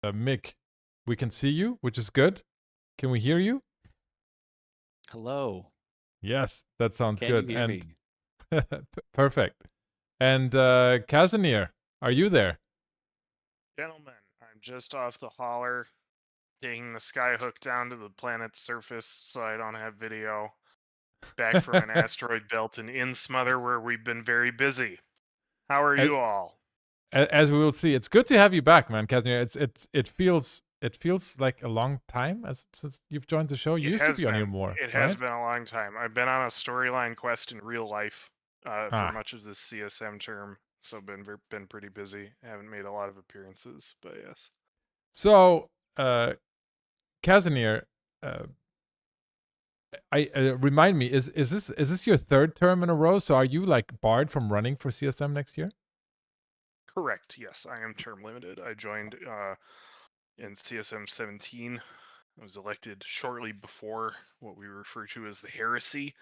Mick, we can see you, which is good. Can we hear you? Hello. Yes, that sounds Can you good. hear And me? perfect. And Casimir, are you there? Gentlemen, I'm just off the hauler, taking the skyhook down to the planet's surface so I don't have video. Back from an asteroid belt in Insmother where we've been very busy. How are as, you all? as we will see, it's good to have you back, man, Casimir. It feels like a long time since you've joined the show. You It used to has be on here been. more, It has right? been a long time. I've been on a storyline quest in real life for Ah, much of this CSM term, so been pretty busy. Haven't made a lot of appearances, but yes. so Casimir, uh, I remind me, is this your third term in a row? So are you like barred from running for CSM next year? Correct. Yes, I am term limited. I joined in CSM 17. I was elected shortly before what we refer to as the heresy,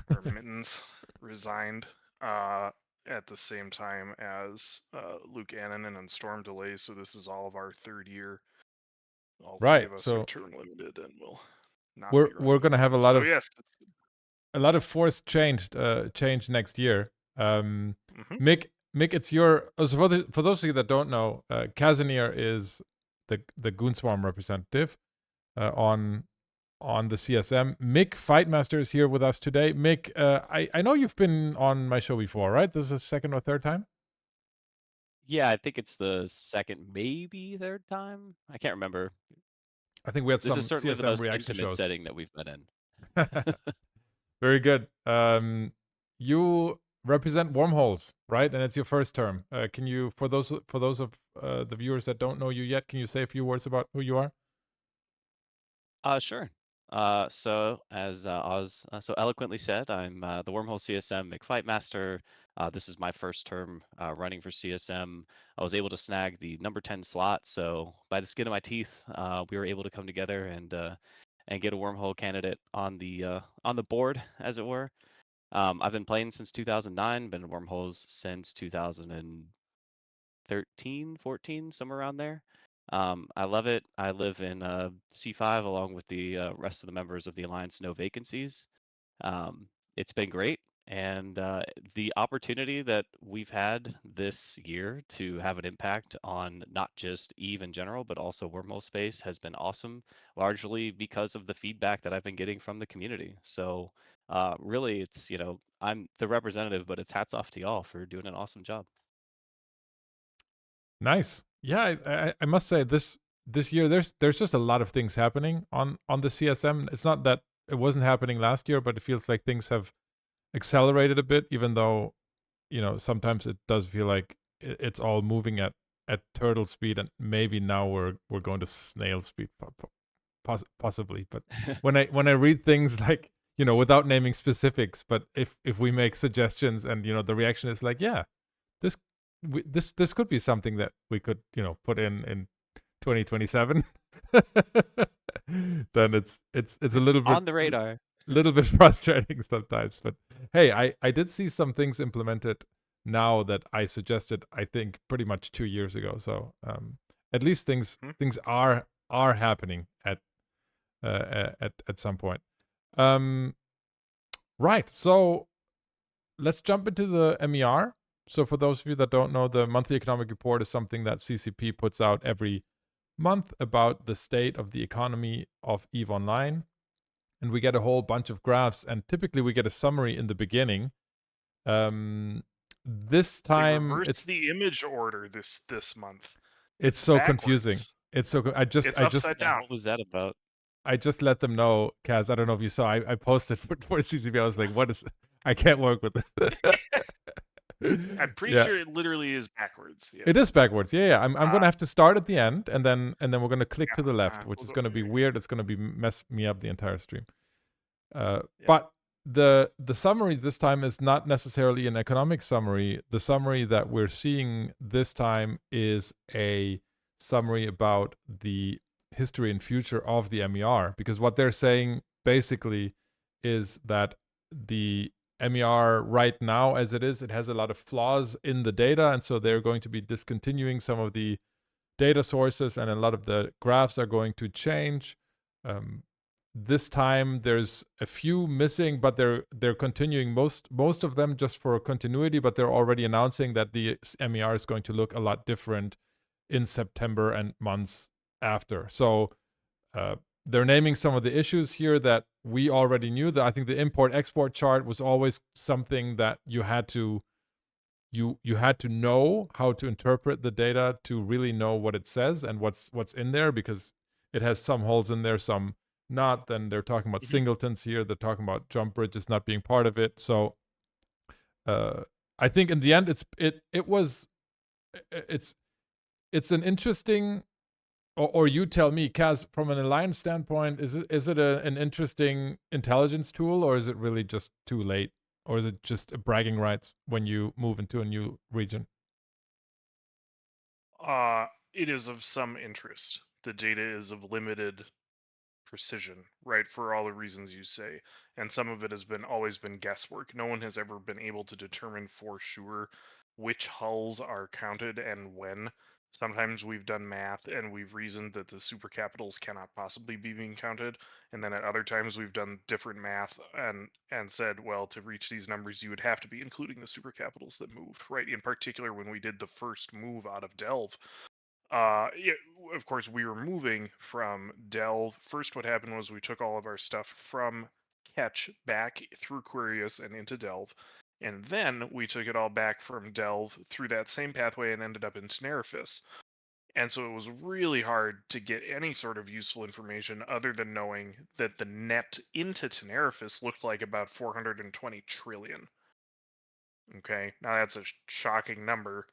where Mittens resigned at the same time as Luke Annanen and Storm delays. So this is all of our third year. All three Right. of us are So term limited and will not we're be we're running gonna have again. a lot So of yes. force change next year. Mm-hmm. Mick, it's your so for those of you that don't know, Casimir is the Goonswarm representative on the CSM. Mick Fightmaster is here with us today. Mick, I know you've been on my show before, right? This is the second or third time. Yeah, I think it's the second, maybe third time. I can't remember. I think we had This is some certainly the CSM most reaction intimate shows. setting that we've been in. Very good. You represent Wormholes, right? And it's your first term. Can you, for those of the viewers that don't know you yet, can you say a few words about who you are? Sure. So as Oz so eloquently said, I'm the Wormhole CSM McFight Master. This is my first term running for CSM. I was able to snag the number 10 slot, so by the skin of my teeth, we were able to come together and get a Wormhole candidate on the board, as it were. I've been playing since 2009, been in Wormholes since 2013, 14, somewhere around there. I love it. I live in C5 along with the rest of the members of the Alliance No Vacancies. It's been great. And the opportunity that we've had this year to have an impact on not just EVE in general, but also Wormhole space has been awesome, largely because of the feedback that I've been getting from the community. So really, it's, I'm the representative, but it's hats off to y'all for doing an awesome job. Nice. Yeah, I must say this year there's just a lot of things happening on the CSM. It's not that it wasn't happening last year, but it feels like things have accelerated a bit, even though sometimes it does feel like it's all moving at turtle speed, and maybe now we're going to snail speed, possibly. But when I read things like without naming specifics, but if we make suggestions and the reaction is like, yeah, this this could be something that we could put in 2027, then it's a little bit On the radar. frustrating sometimes. But hey, I did see some things implemented now that I suggested, I think, pretty much 2 years ago. So at least things Hmm? things are happening at some point. Um, right. So let's jump into the MER. So for those of you that don't know, the monthly economic report is something that CCP puts out every month about the state of the economy of EVE Online. And we get a whole bunch of graphs, and typically we get a summary in the beginning. This They time reversed it's the image order this month. it's It's so confusing. backwards. It's so I just It's I just upside Yeah, down. what was that about? I just let them know, Kaz. I don't know if you saw. I posted for CCP. I was like, "What is? I can't work with this." I'm pretty Yeah, sure it literally is backwards. it Yes. is backwards. Yeah, yeah. I'm Uh, gonna have to start at the end, and then we're gonna click to the yeah. left, which We'll is go. gonna be weird. It's gonna be mess me up the entire stream. Yeah. But the summary this time is not necessarily an economic summary. The summary that we're seeing this time is a summary about the history and future of the MER, because what they're saying basically is that the MER right now, as it is, it has a lot of flaws in the data, and so they're going to be discontinuing some of the data sources, and a lot of the graphs are going to change. This time there's a few missing, but they're continuing most of them just for continuity, but they're already announcing that the MER is going to look a lot different in September and months after. So they're naming some of the issues here that we already knew. That I think the import-export chart was always something that you had to know how to interpret the data to really know what it says and what's in there, because it has some holes in there, some not. Then they're talking about singletons here. They're talking about jump bridges not being part of it. So I think in the end, it's an interesting, or you tell me, Kaz, from an alliance standpoint, is it an interesting intelligence tool, or is it really just too late, or is it just a bragging rights when you move into a new region? It is of some interest. The data is of limited precision, right, for all the reasons you say, and some of it has always been guesswork. No one has ever been able to determine for sure which hulls are counted and when. Sometimes we've done math and we've reasoned that the super capitals cannot possibly be being counted, and then at other times we've done different math and said, well, to reach these numbers you would have to be including the super capitals that moved, right? In particular, when we did the first move out of Delve, yeah, of course, we were moving from Delve. First, what happened was we took all of our stuff from Catch back through Quirius and into Delve, and then we took it all back from Delve through that same pathway and ended up in Tenerifis. And so it was really hard to get any sort of useful information other than knowing that the net into Tenerifis looked like about 420 trillion. Okay, now that's a shocking number,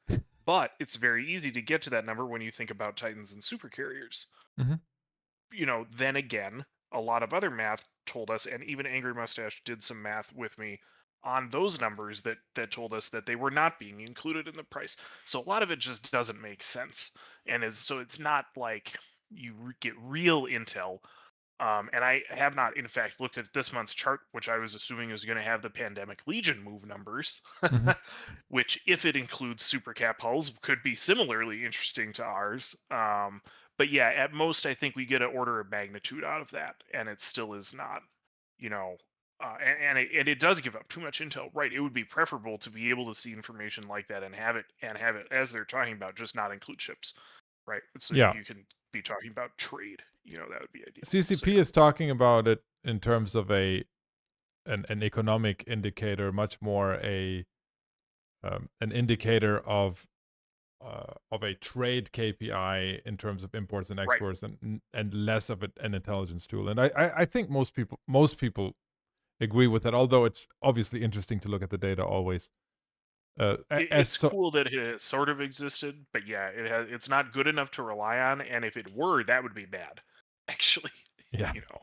but it's very easy to get to that number when you think about Titans and supercarriers. You know, then again, a lot of other math told us, and even Angry Mustache did some math with me on those numbers that told us that they were not being included in the price. So a lot of it just doesn't make sense, and so it's not like you get real intel. And I have not, in fact, looked at this month's chart, which I was assuming is going to have the Pandemic Legion move numbers, which, if it includes super cap hulls, could be similarly interesting to ours. But yeah, at most, I think we get an order of magnitude out of that, and it still is not, you know, and it does give up too much intel, right? It would be preferable to be able to see information like that and have it as they're talking about, just not include ships, right? So Yeah. you can be talking about trade. You know, that would be ideal. CCP is talking about it in terms of an economic indicator, much more an indicator of a trade KPI in terms of imports and exports, right, and less of an intelligence tool. And I think most people agree with that, although it's obviously interesting to look at the data always. It's cool that it sort of existed, but yeah, it's not good enough to rely on, and if it were, that would be bad, actually. Yeah. You know.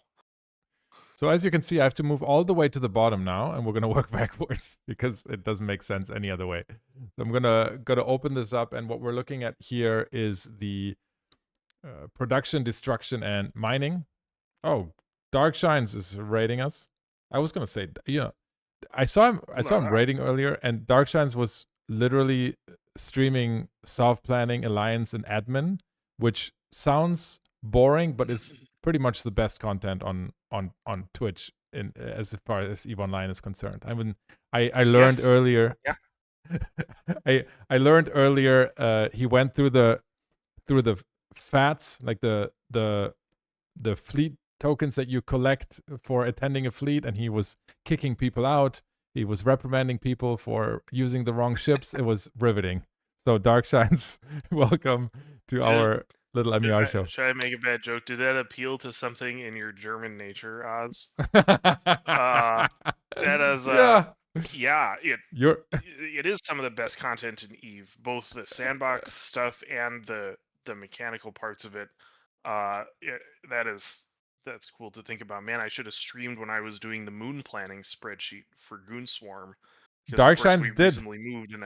So as you can see, I have to move all the way to the bottom now, and we're gonna work backwards because it doesn't make sense any other way. So I'm gonna open this up, and what we're looking at here is the production, destruction, and mining. Oh, Dark Shines is rating us. I was gonna say, I saw him rating earlier, and Dark Shines was literally streaming self-planning, alliance, and admin, which sounds boring, but is pretty much the best content on Twitch as far as EVE Online is concerned. I mean, I learned earlier. Yeah. I learned earlier. He went through the FATs, like the fleet tokens that you collect for attending a fleet, and he was kicking people out. He was reprimanding people for using the wrong ships. It was riveting. So Dark Shines, welcome to our little MER show. Should I make a bad joke? Did that appeal to something in your German nature, Oz? That is, yeah, it is some of the best content in EVE, both the sandbox stuff and the mechanical parts of it. That's cool to think about. Man, I should have streamed when I was doing the moon planning spreadsheet for Goonswarm. Dark Shines did. Recently moved, and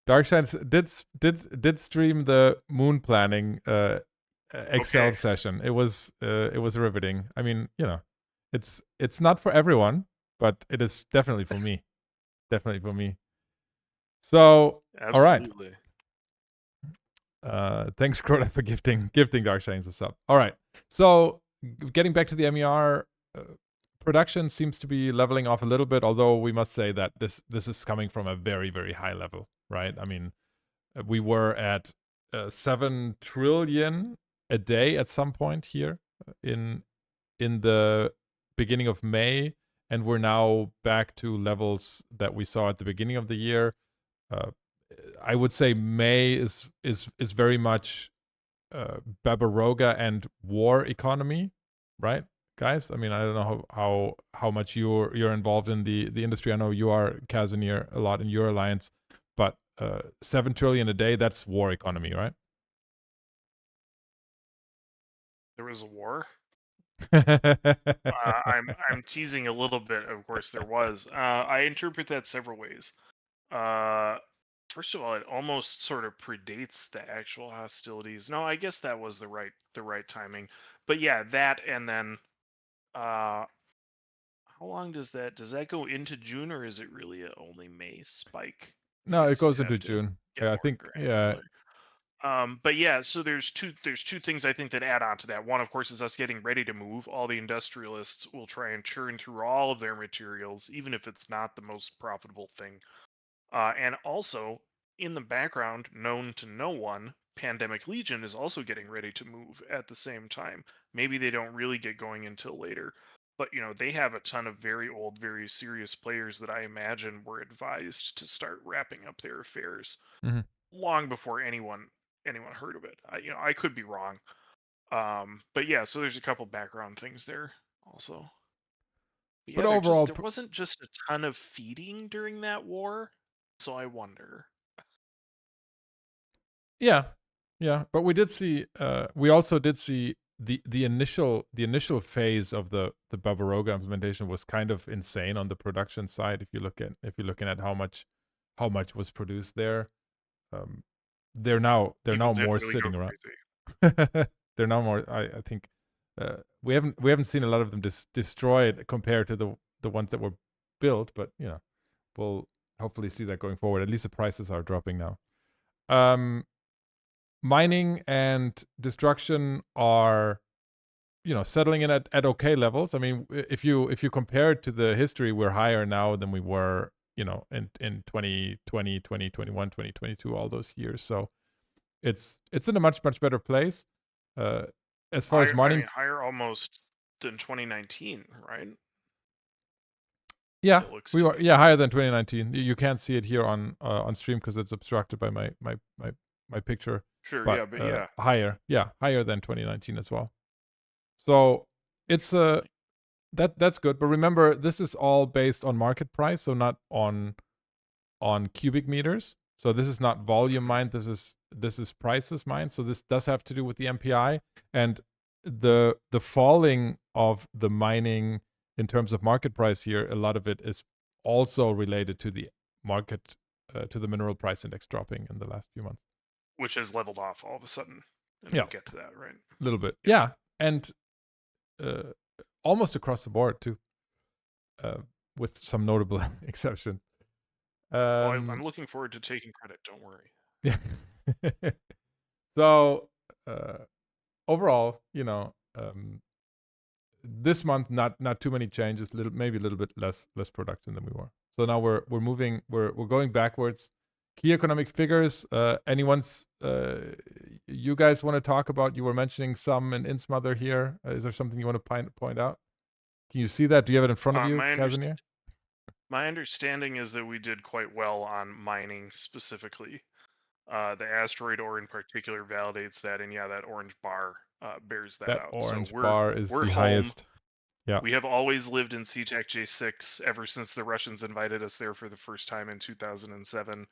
Dark Shines did stream the moon planning Excel session. It was riveting. I mean, it's not for everyone, but it is definitely for me. Definitely for me. So, absolutely. Thanks, Crota, for gifting Dark Shines a sub. All right. So getting back to the MER, production seems to be leveling off a little bit, although we must say that this is coming from a very, very high level, right? I mean, we were at 7 trillion a day at some point here in the beginning of May, and we're now back to levels that we saw at the beginning of the year. I would say May is very much Barbaroga and war economy, right, guys? I mean, I don't know how much you're involved in the industry. I know you are, Casimir, a lot in your alliance, but 7 trillion a day, that's war economy, right? There was a war. I'm teasing a little bit. Of course, there was. I interpret that several ways. First of all, it almost sort of predates the actual hostilities. No, I guess that was the right timing. But yeah, that, and then how long does that go into June, or is it really only May spike? No, it goes You'd into have to June. get I more think, yeah. granular. But yeah, so there's two things I think that add on to that. One, of course, is us getting ready to move. All the industrialists will try and churn through all of their materials, even if it's not the most profitable thing. And also, in the background, known to no one, Pandemic Legion is also getting ready to move at the same time. Maybe they don't really get going until later, but they have a ton of very old, very serious players that I imagine were advised to start wrapping up their affairs long before anyone heard of it. I could be wrong, but yeah. So there's a couple background things there also. But But yeah, overall, there wasn't just a ton of feeding during that war, so I wonder. yeah, but we did see. We also did see the initial phase of the Barbaroga implementation was kind of insane on the production side. If you're looking at how much was produced there, they're now People did more really sitting go around. crazy. They're now more. I think we haven't seen a lot of them destroyed compared to the ones that were built, but we'll hopefully see that going forward. At least the prices are dropping now. Mining and destruction are settling in at okay levels. I mean, if you compare it to the history, we're higher now than we were in 2020, 2021, 2022, all those years. So it's in a much better place. As far as mining, higher almost than 2019, right? yeah, It looks we to were me. higher than 2019. You can't see it here on stream because it's obstructed by my picture. Sure, But, yeah, but yeah. higher than 2019 as well. So it's that's good. But remember, this is all based on market price, so not on cubic meters. So this is not volume mined. This is prices mined. So this does have to do with the MPI, and the falling of the mining in terms of market price here. A lot of it is also related to the market, to the mineral price index dropping in the last few months, Which has leveled off all of a sudden. And yeah, we'll get to that, right? a little bit, yeah, and almost across the board too, with some notable exception. Well, I'm looking forward to taking credit. Don't worry. Yeah. So overall, this month not too many changes. Maybe a little bit less production than we were. So now we're moving. We're going backwards. Key economic figures. Anyone's you guys want to talk about? You were mentioning some in Insmother here. Is there something you want to point out? Can you see that? Do you have it in front of you, Casimir? My understanding is that we did quite well on mining specifically. The asteroid ore in particular validates that, and yeah, that orange bar bears that out. Orange So bar is we're the home. highest. Yeah. We have always lived in SeaTac J6 ever since the Russians invited us there for the first time in 2007.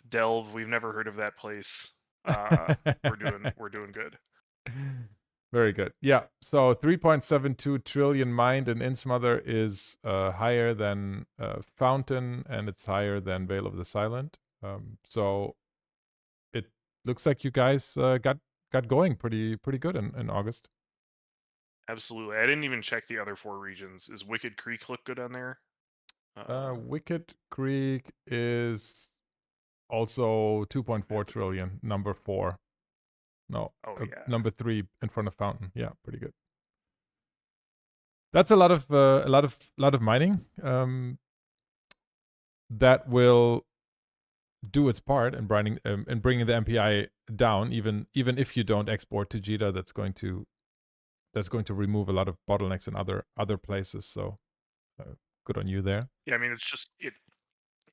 Delve, we've never heard of that place. We're doing good. Very good. Yeah. So 3.72 trillion mined in Insmother is higher than Fountain, and it's higher than Veil of the Silent. So it looks like you guys got going pretty good in August. Absolutely. I didn't even check the other 4 regions. Is Wicked Creek look good on there? Wicked Creek is also 2.4 trillion, number 4. No, Oh yeah. number 3 in front of Fountain. Yeah, pretty good. That's a lot of mining that will do its part in bringing the MPI down. Even if you don't export to JITA, that's going to remove a lot of bottlenecks in other places. So good on you there. Yeah, I mean, it's just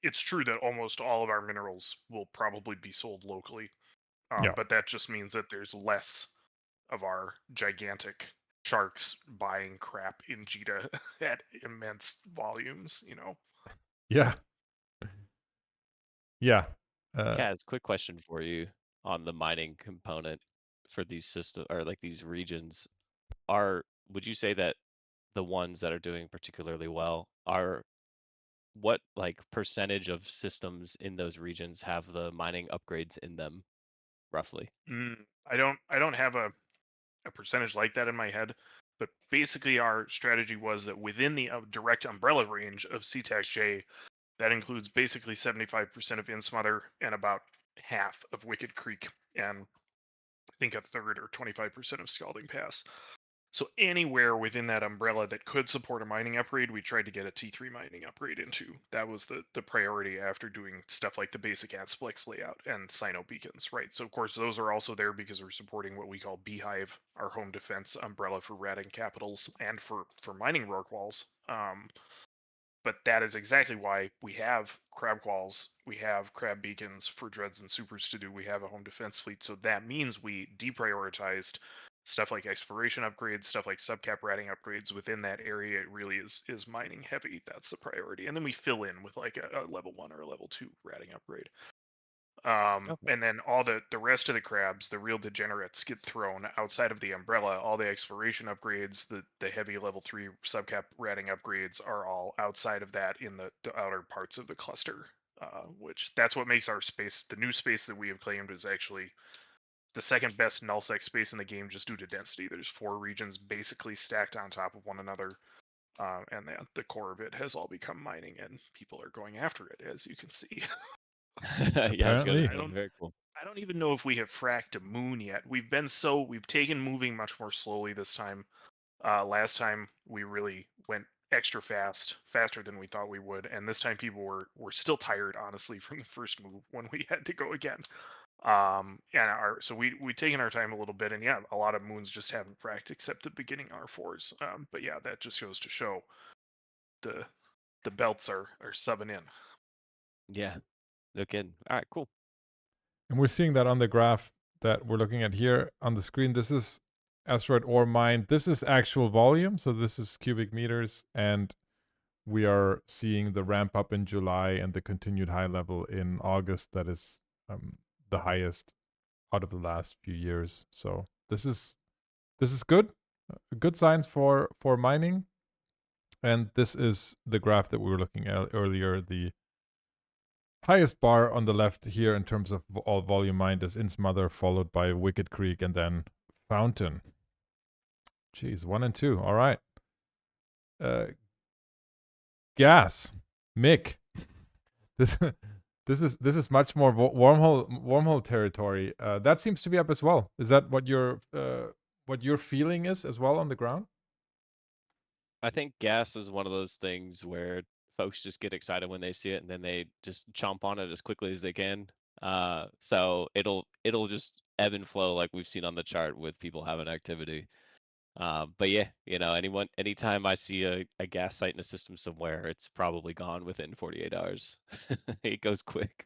it's true that almost all of our minerals will probably be sold locally, Yeah. but that just means that there's less of our gigantic sharks buying crap in JITA at immense volumes. Yeah. Yeah. Kaz, quick question for you on the mining component for these systems or like these regions. Would you say that the ones that are doing particularly well are what like percentage of systems in those regions have the mining upgrades in them, roughly? I don't have a percentage like that in my head, but basically our strategy was that within the direct umbrella range of CTAC-J, that includes basically 75% of InSmother and about half of Wicked Creek, and I think a third or 25% of Scalding Pass. So anywhere within that umbrella that could support a mining upgrade, we tried to get a T3 mining upgrade into. That was the priority after doing stuff like the basic AdSplex layout and Sino beacons, right? So of course those are also there because we're supporting what we call Beehive, our home defense umbrella for ratting capitals and for mining rock walls. But that is exactly why we have crab walls, we have crab beacons for dreads and supers to do. We have a home defense fleet, so that means we deprioritized stuff like exploration upgrades, stuff like subcap ratting upgrades within that area. It really is mining heavy. That's the priority, and then we fill in with like a level 1 or a level 2 ratting upgrade. Okay. And then all the rest of the crabs, the real degenerates, get thrown outside of the umbrella. All the exploration upgrades, the heavy level 3 subcap ratting upgrades are all outside of that in the outer parts of the cluster. Which that's what makes our space, the new space that we have claimed, is actually the second best nullsec space in the game just due to density. There's 4 regions basically stacked on top of one another. And the core of it has all become mining, and people are going after it, as you can see. Yeah, I was gonna Apparently. say, very cool. I don't even know if we have fracked a moon yet. We've taken moving much more slowly this time. Last time we really went extra fast, faster than we thought we would, and this time people were still tired, honestly, from the first move when we had to go again. So we've taken our time a little bit, and yeah, a lot of moons just haven't fracked except the beginning R4s. But yeah, that just goes to show the belts are subbing in. Yeah, no kidding. All right, cool. And we're seeing that on the graph that we're looking at here on the screen. This is asteroid ore mined. This is actual volume, so this is cubic meters, and we are seeing the ramp up in July and the continued high level in August. That is the highest out of the last few years. So this is good. Good signs for mining. And this is the graph that we were looking at earlier. The highest bar on the left here in terms of all volume mined is InSmother, followed by Wicked Creek, and then Fountain. Jeez, 1 and 2. All right. Gas. Mick. This is much more wormhole territory. That seems to be up as well. Is that what your feeling is as well on the ground? I think gas is one of those things where folks just get excited when they see it and then they just chomp on it as quickly as they can. So it'll just ebb and flow like we've seen on the chart with people having activity. But yeah, anytime I see a gas site in a system somewhere, it's probably gone within 48 hours. It goes quick.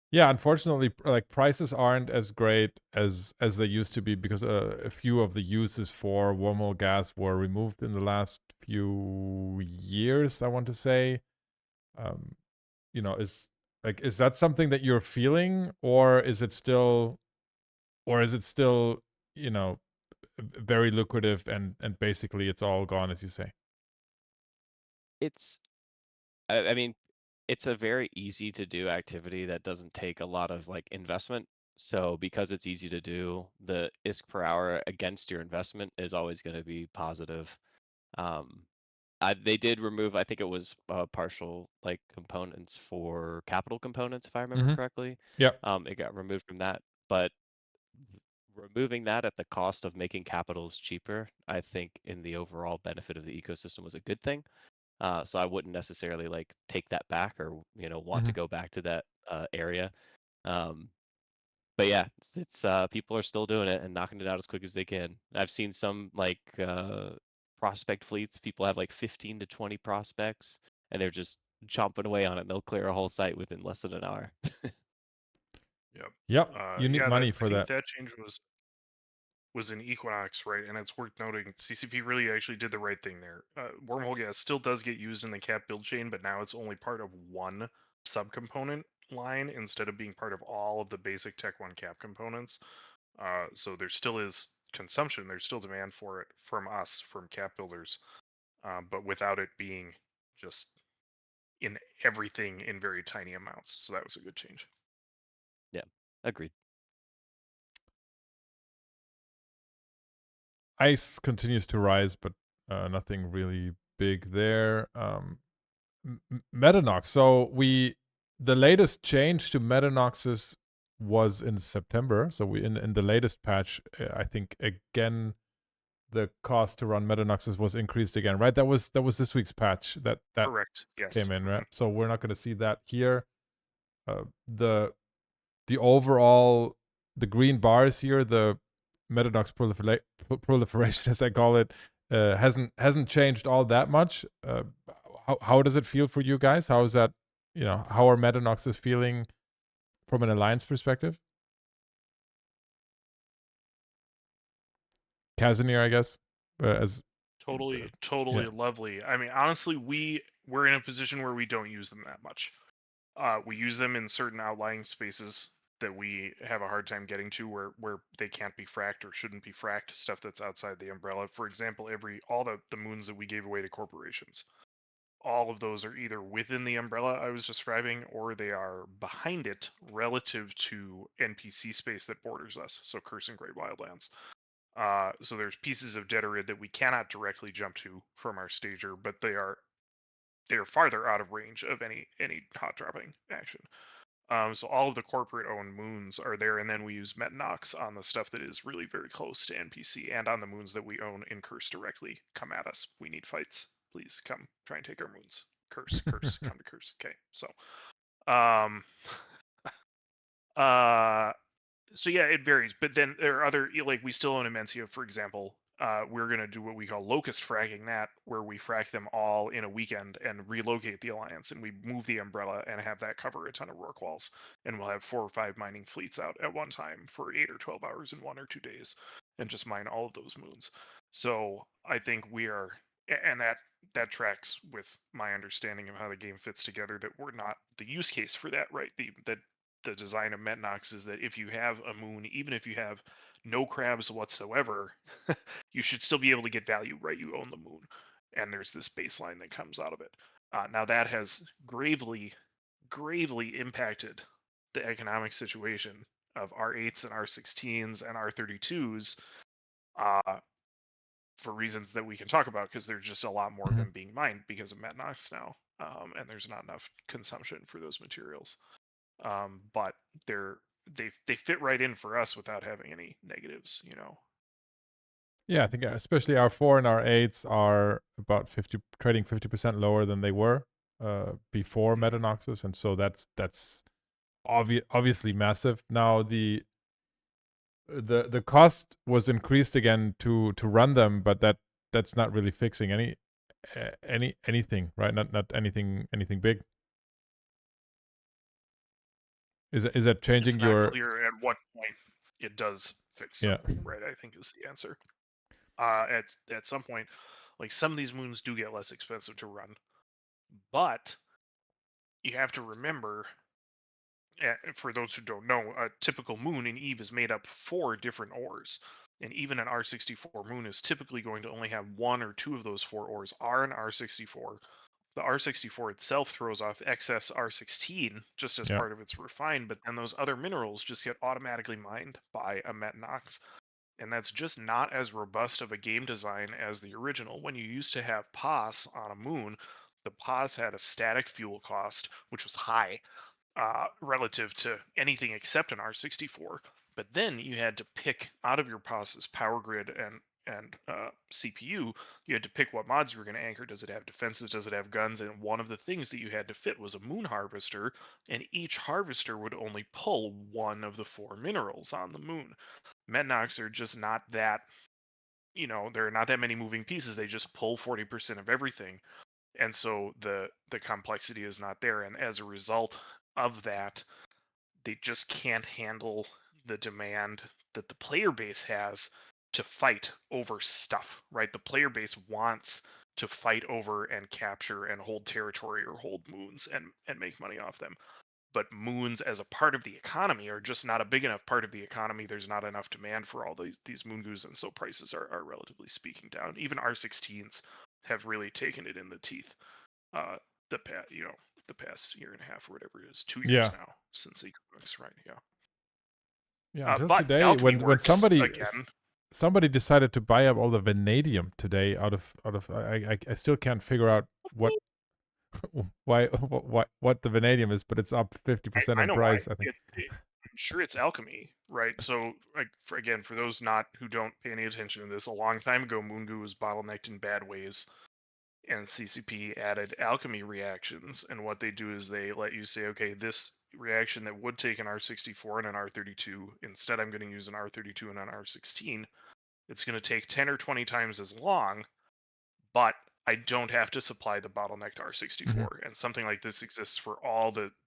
Yeah, unfortunately, like prices aren't as great as they used to be because a few of the uses for wormhole gas were removed in the last few years. I want to say, is that something that you're feeling, or is it still, very lucrative and basically it's all gone, as you say? I mean, it's a very easy to do activity that doesn't take a lot of like investment. So because it's easy to do, the ISK per hour against your investment is always going to be positive. They did remove, I think it was partial like components for capital components, if I remember correctly. Yeah. It got removed from that, but removing that at the cost of making capitals cheaper, I think in the overall benefit of the ecosystem was a good thing. So I wouldn't necessarily like take that back or want to go back to that area. But yeah, it's people are still doing it and knocking it out as quick as they can. I've seen some like prospect fleets. People have like 15 to 20 prospects, and they're just chomping away on it. And they'll clear a whole site within less than an hour. Yep. Yep. You need Yeah, money I for think that. that change was in Equinox, right? And it's worth noting CCP really actually did the right thing there. Wormhole gas still does get used in the cap build chain, but now it's only part of one subcomponent line instead of being part of all of the basic Tech 1 cap components. So there still is consumption, there's still demand for it from us, from cap builders, but without it being just in everything in very tiny amounts. So that was a good change. Yeah, agreed. Ice continues to rise, but nothing really big there. Metanox. So the latest change to Metanoxes was in September. So we in the latest patch, I think again the cost to run Metanoxes was increased again, right? That was this week's patch that Correct. Yes. came in, right? So we're not going to see that here. The overall the green bars here, the Metanox proliferation, as I call it, hasn't changed all that much. How does it feel for you guys? How is that? How are Metanoxes feeling from an alliance perspective? Casimir, I guess, as Totally yeah. lovely. I mean, honestly, we're in a position where we don't use them that much. We use them in certain outlying spaces that we have a hard time getting to, where they can't be fracked or shouldn't be fracked. Stuff that's outside the umbrella. For example, all the moons that we gave away to corporations, all of those are either within the umbrella I was describing, or they are behind it relative to NPC space that borders us. So Curse and Great Wildlands. So there's pieces of Deterid that we cannot directly jump to from our stager, but they're farther out of range of any hot dropping action. So all of the corporate owned moons are there, and then we use Metanox on the stuff that is really very close to NPC, and on the moons that we own in Curse directly. Come at us. We need fights. Please come try and take our moons. Curse, come to Curse. Okay, so um so yeah, it varies. But then there are other, like we still own Immensia, for example. We're gonna do what we call Locust fracking, that where we frack them all in a weekend and relocate the alliance, and we move the umbrella and have that cover a ton of Rourke walls, and we'll have 4 or 5 mining fleets out at one time for 8 or 12 hours in 1 or 2 days, and just mine all of those moons. So I think we are, and that tracks with my understanding of how the game fits together. That we're not the use case for that, right? The design of Metanox is that if you have a moon, even if you have no crabs whatsoever, you should still be able to get value, right? You own the moon, and there's this baseline that comes out of it. Now that has gravely impacted the economic situation of R8s and R16s and R32s, for reasons that we can talk about, because there's just a lot more of them being mined because of Metanox now, and there's not enough consumption for those materials. But they fit right in for us without having any negatives, Yeah, I think especially our 4 and our 8s are about 50 trading 50% lower than they were before Metanoxes, and so that's obviously massive. Now the cost was increased again to run them, but that's not really fixing anything, right? Not anything big. Is that changing It's not your? clear at what point it does fix Yeah. something, right? I think is the answer. At some point, like some of these moons do get less expensive to run, but you have to remember, for those who don't know, a typical moon in Eve is made up 4 different ores. And even an R64 moon is typically going to only have 1 or 2 of those 4 ores are an R64. The R64 itself throws off excess R16 just as Yeah. part of its refine, but then those other minerals just get automatically mined by a Metanox. And that's just not as robust of a game design as the original. When you used to have POS on a moon, the POS had a static fuel cost, which was high relative to anything except an R64. But then you had to pick out of your process power grid and CPU. You had to pick what mods you were going to anchor. Does it have defenses? Does it have guns? And one of the things that you had to fit was a moon harvester, and each harvester would only pull one of the 4 minerals on the moon. Metanox are just not that, there are not that many moving pieces. They just pull 40% of everything. And so the complexity is not there. And as a result of that, they just can't handle the demand that the player base has to fight over stuff, right? The player base wants to fight over and capture and hold territory or hold moons and make money off them. But moons as a part of the economy are just not a big enough part of the economy. There's not enough demand for all these moon goos, and so prices are relatively speaking down. Even R16s have really taken it in the teeth. The past year and a half or whatever it is, 2 years now since economics, right? Yeah, until But today, alchemy when works somebody again. somebody decided to buy up all the vanadium today out of I still can't figure out what what the vanadium is, but it's up 50% I in know why. price, I think. I'm sure it's alchemy, right? So, like, for those who don't pay any attention to this, a long time ago, Moongoo was bottlenecked in bad ways, and CCP added alchemy reactions. And what they do is they let you say, okay, this reaction that would take an R64 and an R32, instead I'm going to use an R32 and an R16. It's going to take 10 or 20 times as long, but I don't have to supply the bottlenecked R64. And something like this exists for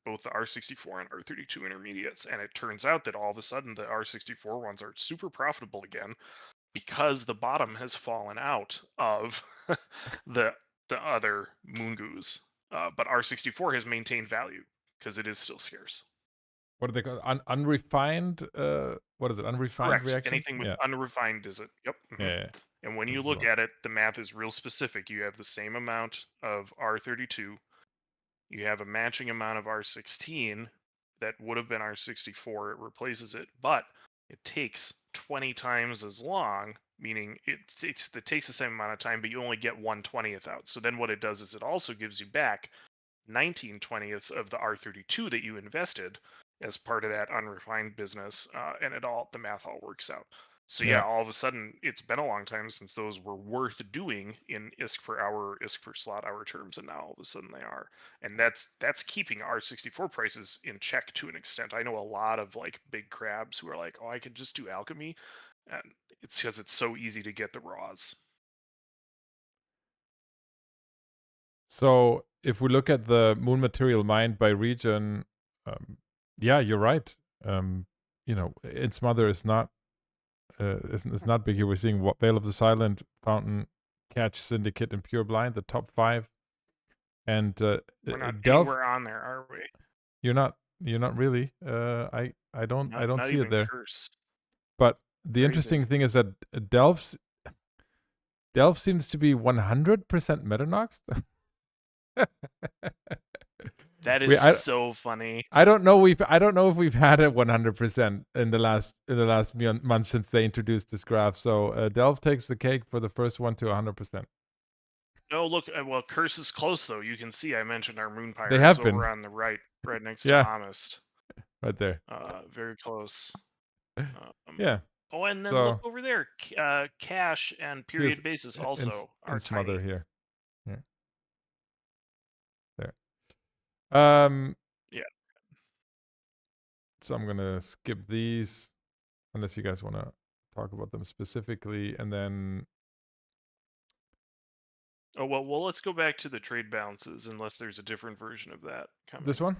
both the R64 and R32 intermediates. And it turns out that all of a sudden the R64 ones are super profitable again because the bottom has fallen out of the other Moongoos. But R64 has maintained value because it is still scarce. What are they called? Unrefined? What is it? Unrefined Correct. reactions? Anything with unrefined is it? Yep. Yeah. And when you This is look one. at it, the math is real specific. You have the same amount of R32. You have a matching amount of R16 that would have been R64. It replaces it, but it takes 20 times as long, meaning it takes the same amount of time, but you only get 1/20th out. So then what it does is it also gives you back 19/20ths of the R32 that you invested as part of that unrefined business, and the math all works out. So yeah, all of a sudden, it's been a long time since those were worth doing in ISK per hour, ISK per slot hour terms, and now all of a sudden they are. And that's keeping R64 prices in check to an extent. I know a lot of like big crabs who are like, oh, I can just do alchemy, and it's because it's so easy to get the raws. So if we look at the moon material mined by region, yeah, you're right. Its mother is not not big here. We're seeing Veil of the Silent, Fountain, Catch, Syndicate, and Pure Blind, the top 5. And We're not Delph, anywhere on there, are we? You're not really. I don't see it there. Curse. But the interesting thing is that Delph seems to be 100% Metanox. That is so funny. I don't know if we've had it 100% in the last month since they introduced this graph. So Delph takes the cake for the first one to 100%. No, look, well, Curse is close though. You can see I mentioned our moon pirates They have over been on the right next to Amist. Right there. Very close. Yeah. Oh, and then look over there. Cash and period basis also are tiny. Mother here. Yeah. There. Yeah. So I'm gonna skip these, unless you guys want to talk about them specifically, and then. Oh well, let's go back to the trade balances, unless there's a different version of that coming. This one.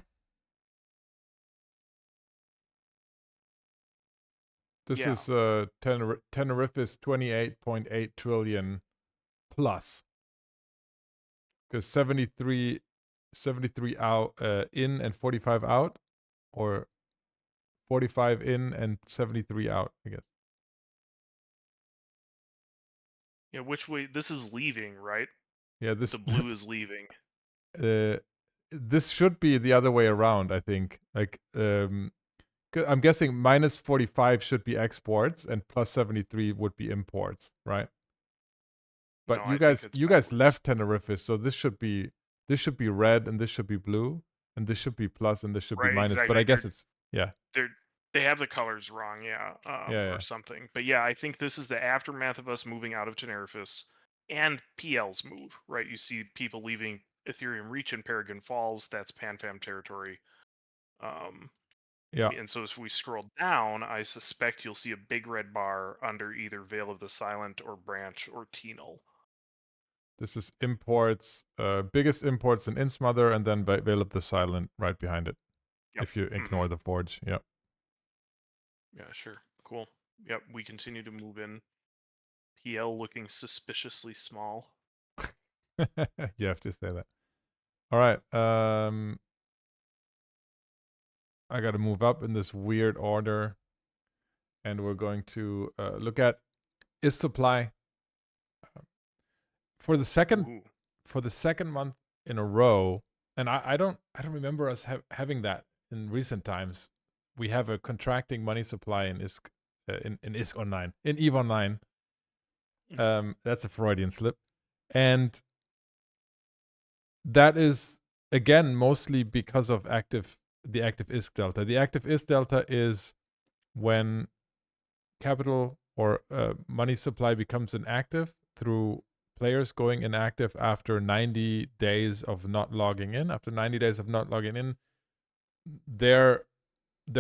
This is Tenerife is 28.8 trillion plus, because 73 out in and 45 out, or 45 in and 73 out, I guess. Yeah, which way? This is leaving, right? Yeah, the blue is leaving. This should be the other way around, I think. Like, I'm guessing minus 45 should be exports and plus 73 would be imports, right? But no, you guys left Tenerife, so this should be red and this should be blue and this should be plus and this should be minus. Exactly. But I guess it's They have the colors wrong, Yeah. or something. But yeah, I think this is the aftermath of us moving out of Tenerifis and PL's move, right? You see people leaving Ethereum Reach and Paragon Falls. That's PanFam territory. Yeah. And so if we scroll down, I suspect you'll see a big red bar under either Veil of the Silent or Branch or Tenal. This is imports, biggest imports in Insmother, and then Veil of the Silent right behind it. Yep. If you ignore the Forge, yeah. Yeah, sure. Cool. Yep, we continue to move in. PL looking suspiciously small. You have to say that. All right. I got to move up in this weird order, and we're going to look at is supply for the second month in a row. And I don't remember us having that in recent times. We have a contracting money supply in ISK in ISK Online, in EVE Online. That's a Freudian slip, and that is again mostly because of the active ISK delta. The active ISK delta is when capital or money supply becomes inactive through players going inactive after 90 days of not logging in. After 90 days of not logging in, their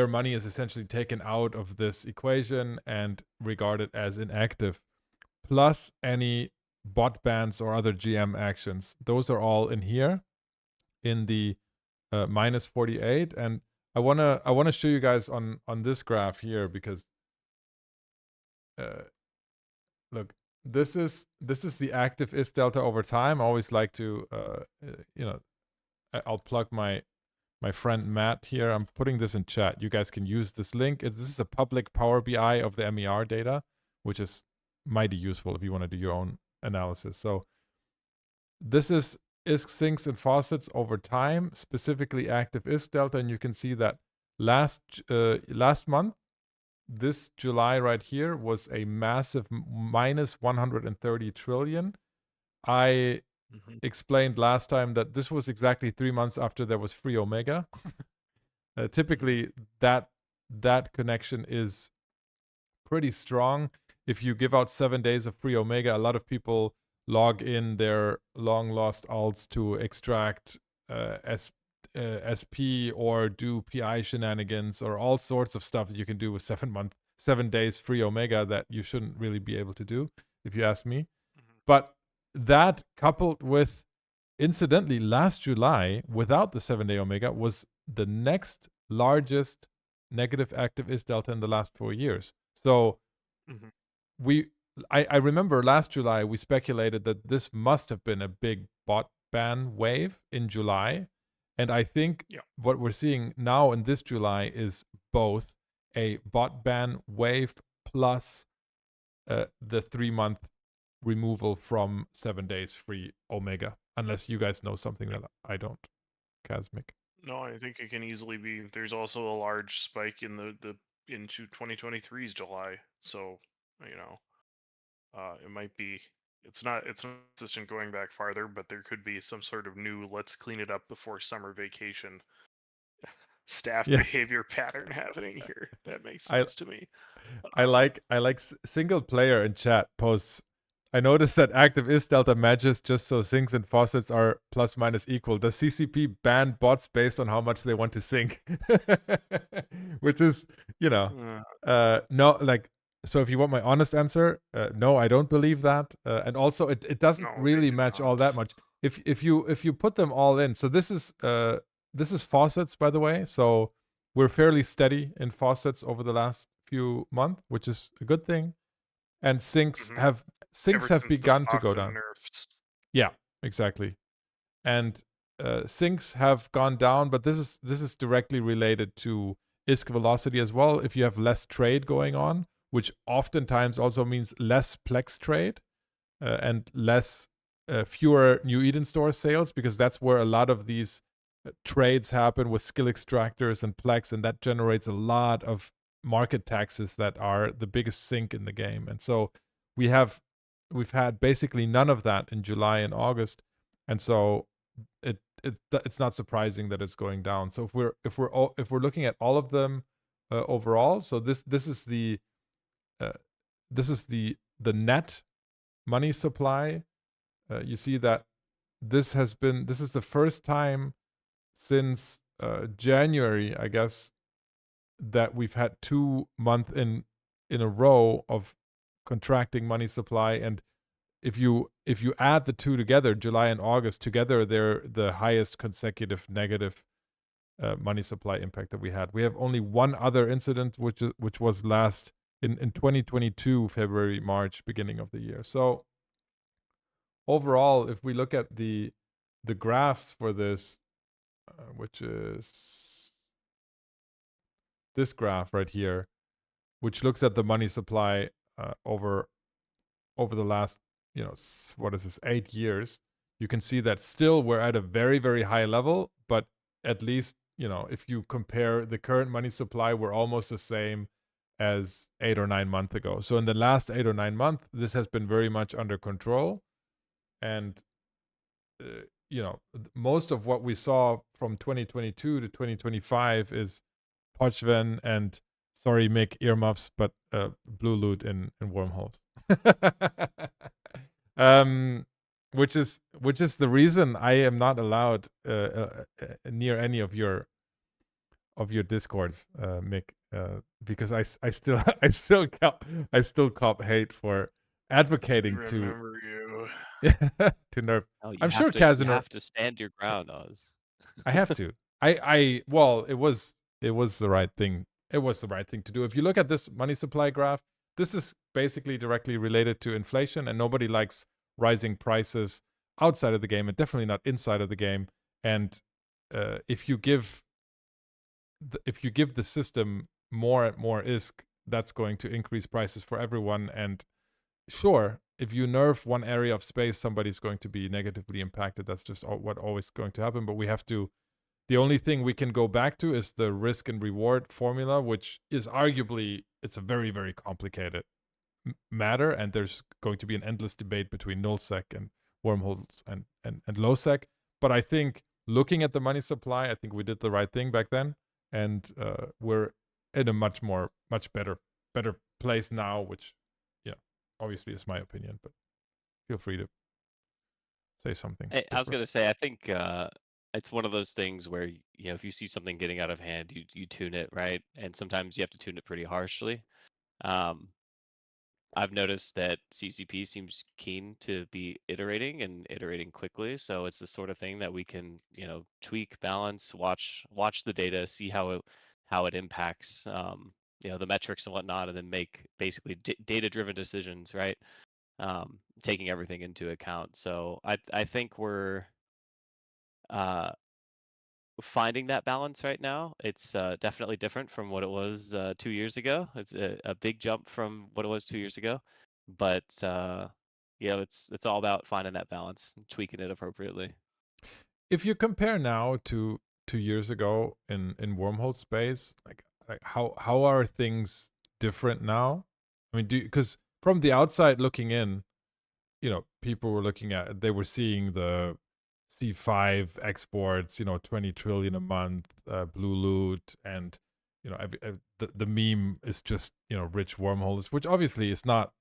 money is essentially taken out of this equation and regarded as inactive, plus any bot bans or other GM actions. Those are all in here in the minus 48. And I wanna show you guys on this graph here, because look, this is the active IS delta over time. I always like to I'll plug my friend Matt here. I'm putting this in chat. You guys can use this link. This is a public Power BI of the MER data, which is mighty useful if you want to do your own analysis. So this is ISK sinks and faucets over time, specifically active ISK delta, and you can see that last month, this July right here, was a massive minus 130 trillion. I explained last time that this was exactly 3 months after there was free Omega. Typically, that connection is pretty strong. If you give out 7 days of free Omega, a lot of people log in their long lost alts to extract SP or do PI shenanigans or all sorts of stuff that you can do with 7 days free Omega that you shouldn't really be able to do, if you ask me. But that, coupled with, incidentally, last July, without the 7-day Omega, was the next largest negative active IS delta in the last 4 years. So I remember last July we speculated that this must have been a big bot ban wave in July. And I think what we're seeing now in this July is both a bot ban wave plus the 3-month removal from 7 days free Omega, unless you guys know something that I don't. Cosmic. No, I think it can easily be. There's also a large spike in the into 2023's July, so it might be. It's not consistent going back farther, but there could be some sort of new let's clean it up before summer vacation staff behavior pattern happening here. That makes sense to me. I like single player in chat posts. I noticed that active IS delta matches just so sinks and faucets are plus minus equal. Does CCP ban bots based on how much they want to sink? Which is, no, like, so if you want my honest answer, no, I don't believe that. And also it doesn't really match all that much. If you put them all in, so this is faucets, by the way. So we're fairly steady in faucets over the last few months, which is a good thing. And sinks have begun to go down. Nerfs. Yeah, exactly. And sinks have gone down, but this is directly related to ISK velocity as well. If you have less trade going on, which oftentimes also means less PLEX trade and fewer New Eden Store sales, because that's where a lot of these trades happen with skill extractors and PLEX, and that generates a lot of market taxes that are the biggest sink in the game. And so we've had basically none of that in July and August, and so it's not surprising that it's going down. So if we're looking at all of them overall. So this is the net money supply. You see that this is the first time since January, I guess, that we've had 2 months in a row of contracting money supply. And if you add the two together, July and August together, they're the highest consecutive negative money supply impact that we had. We have only one other incident, which was last in 2022, February, March, beginning of the year. So overall, if we look at the graphs for this, which is this graph right here, which looks at the money supply over the last, what is this, 8 years, you can see that still we're at a very, very high level, but at least, if you compare the current money supply, we're almost the same as 8 or 9 months ago. So in the last 8 or 9 months, this has been very much under control. And, most of what we saw from 2022 to 2025 is Podschwen and, sorry, Mick, earmuffs, but blue loot in wormholes. Which is the reason I am not allowed near any of your discords, Mick, because I still cop hate for advocating Remember you. to nerf. Oh, you I'm have sure to, you Kazanor. have to stand your ground, Oz. I have to. Well, it was the right thing. It was the right thing to do. If you look at this money supply graph, this is basically directly related to inflation, and nobody likes rising prices outside of the game, and definitely not inside of the game. And if you give the system more and more ISK, that's going to increase prices for everyone. And sure, if you nerf one area of space, somebody's going to be negatively impacted. That's just what always going to happen. But we have to. The only thing we can go back to is the risk and reward formula, which is arguably, it's a very, very complicated matter, and there's going to be an endless debate between nullsec and wormholes and lowsec. But I think looking at the money supply, I think we did the right thing back then, and we're in a much better place now, which, obviously is my opinion, but feel free to say something. I was gonna say, I think it's one of those things where if you see something getting out of hand, you tune it, right? And sometimes you have to tune it pretty harshly. I've noticed that CCP seems keen to be iterating quickly, so it's the sort of thing that we can tweak, balance, watch the data, see how it impacts the metrics and whatnot, and then make basically data-driven decisions, right? Taking everything into account. So I think we're finding that balance right now. It's definitely different from what it was 2 years ago. It's a big jump from what it was 2 years ago, but it's all about finding that balance and tweaking it appropriately. If you compare now to 2 years ago in wormhole space, like how are things different now? I mean, because from the outside looking in, people were they were seeing the C5 exports, 20 trillion a month, blue loot, and the meme is just rich wormholes, which obviously is not.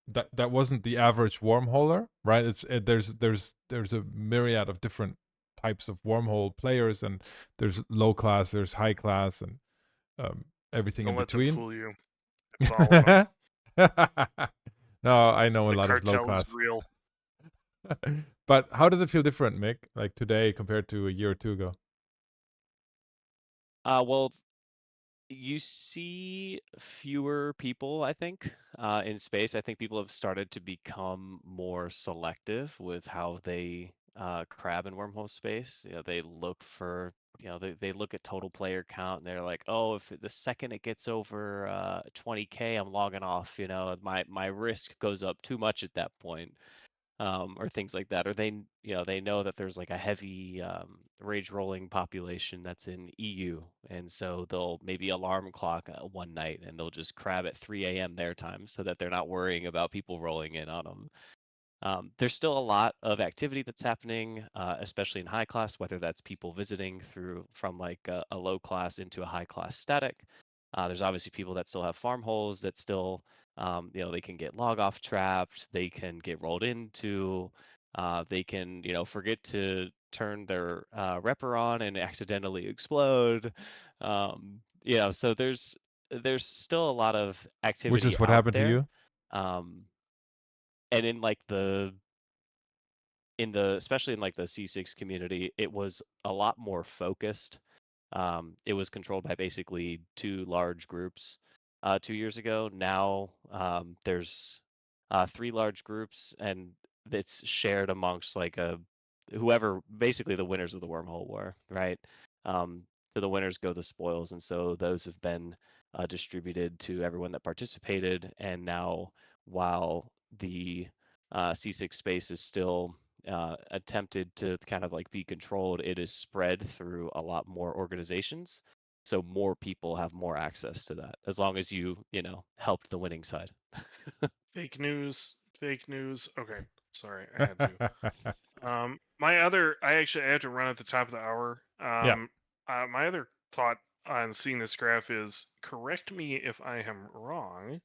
That wasn't the average wormholer, right? There's a myriad of different types of wormhole players, and there's low class, there's high class, and everything Don't in let between. them fool you. It's all of them. No, I know a The lot of low cartel class. is real. But how does it feel different, Mick? Like today compared to a year or two ago? Well, you see fewer people, I think, in space. I think people have started to become more selective with how they crab in wormhole space. They look for, they look at total player count and they're like, oh, if the second it gets over 20K, I'm logging off. My risk goes up too much at that point. Or things like that, or they know that there's like a heavy rage rolling population that's in EU, and so they'll maybe alarm clock one night, and they'll just crab at 3 a.m. their time, so that they're not worrying about people rolling in on them. There's still a lot of activity that's happening, especially in high class, whether that's people visiting from like a low class into a high class static. There's obviously people that still have farm holes that still, they can get log off trapped, they can get rolled into, they can, forget to turn their repper on and accidentally explode. So there's still a lot of Which activity is what out happened to there. you. And in like especially in like the C6 community, it was a lot more focused. It was controlled by basically two large groups 2 years ago. Now there's three large groups, and it's shared amongst like whoever, basically the winners of the Wormhole War, right? To the winners go the spoils, and so those have been distributed to everyone that participated. And now, while the C6 space is still attempted to kind of like be controlled, it is spread through a lot more organizations. So more people have more access to that, as long as helped the winning side. Fake news. Fake news. Okay, sorry, I had to. I have to run at the top of the hour. Yeah. My other thought on seeing this graph is, correct me if I am wrong,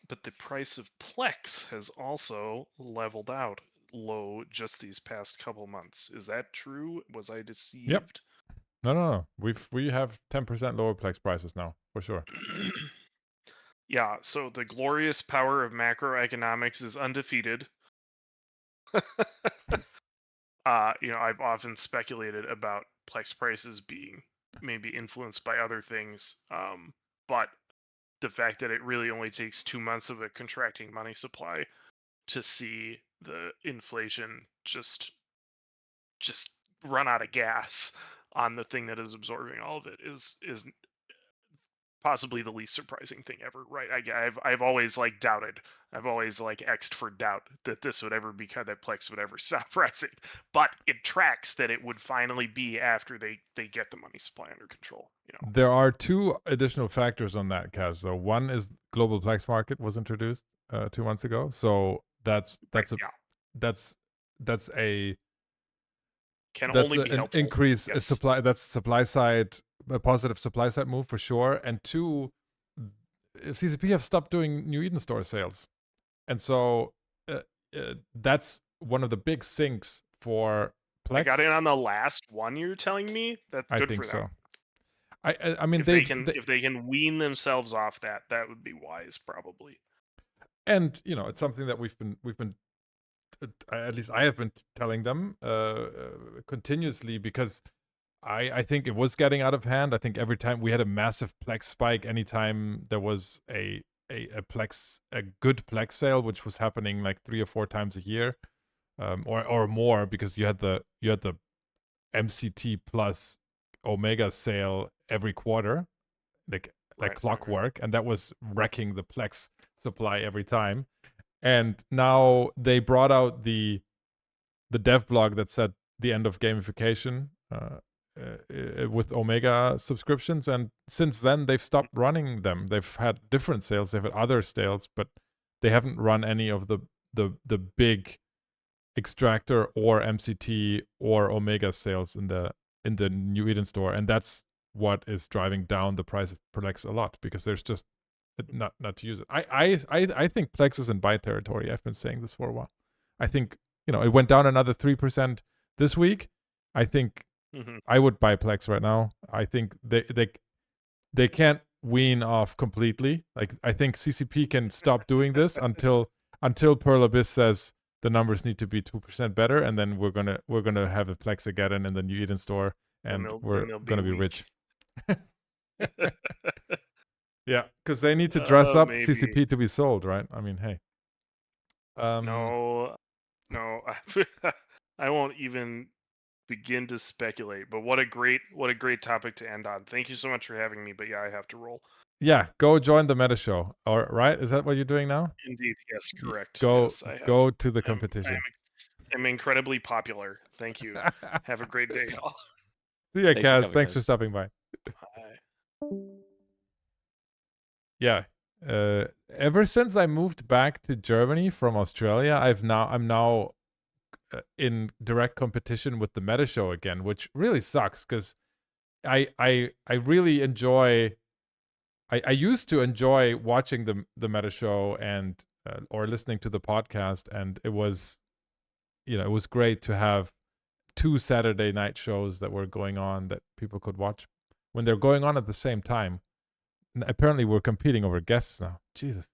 but the price of Plex has also leveled out low just these past couple months. Is that true? Was I deceived? No. We have 10% lower Plex prices now, for sure. Yeah, so the glorious power of macroeconomics is undefeated. I've often speculated about Plex prices being maybe influenced by other things, but the fact that it really only takes 2 months of a contracting money supply to see the inflation just run out of gas on the thing that is absorbing all of it is possibly the least surprising thing ever, right? I've always like doubted, I've always like X'd for doubt that this would ever be that Plex would ever stop rising, but it tracks that it would finally be after they get the money supply under control. There are two additional factors on that, Kaz. So one is global Plex market was introduced 2 months ago. So that's Right, a yeah, that's a can that's only be an helpful. increase Yes. supply. That's supply side, a positive supply side move for sure. And two, CCP have stopped doing New Eden Store sales, and so that's one of the big sinks for Plex. I got in on the last one. You're telling me that's I good think for them. so. I mean, if they can wean themselves off that would be wise, probably. And it's something that we've been at least I have been telling them continuously, because I think it was getting out of hand. I think every time we had a massive Plex spike, anytime there was a good Plex sale, which was happening like 3 or 4 times a year, or more, because you had the MCT plus Omega sale every quarter, like Right. clockwork, and that was wrecking the Plex supply every time. And now they brought out the dev blog that said the end of gamification with Omega subscriptions, and since then they've stopped running them. They've had different sales, they've had other sales, but they haven't run any of the big extractor or MCT or Omega sales in the New Eden store, and that's what is driving down the price of Plex a lot, because there's just not to use it. I think Plex is in buy territory. I've been saying this for a while. I think it went down another 3% this week. I think I would buy Plex right now. I think they can't wean off completely. Like, I think CCP can stop doing this until Pearl Abyss says the numbers need to be 2% better, and then we're gonna have a Plex again in the New Eden store, and we're gonna be rich. Yeah, because they need to dress up maybe. CCP to be sold, right? I mean, hey. No, I won't even begin to speculate. But what a great topic to end on. Thank you so much for having me. But yeah, I have to roll. Yeah, go join the meta show. Or right? Is that what you're doing now? Indeed, yes, correct. Go Yes, I have. go to the competition. I'm incredibly popular. Thank you. Have a great day, y'all. See ya, Kaz. Thanks for stopping by. Bye. Yeah. Ever since I moved back to Germany from Australia, I'm now in direct competition with the meta show again, which really sucks, because I really enjoy I used to enjoy watching the Meta Show and or listening to the podcast, and it was, it was great to have 2 Saturday night shows that were going on that people could watch when they're going on at the same time. And apparently, we're competing over guests now. Jesus.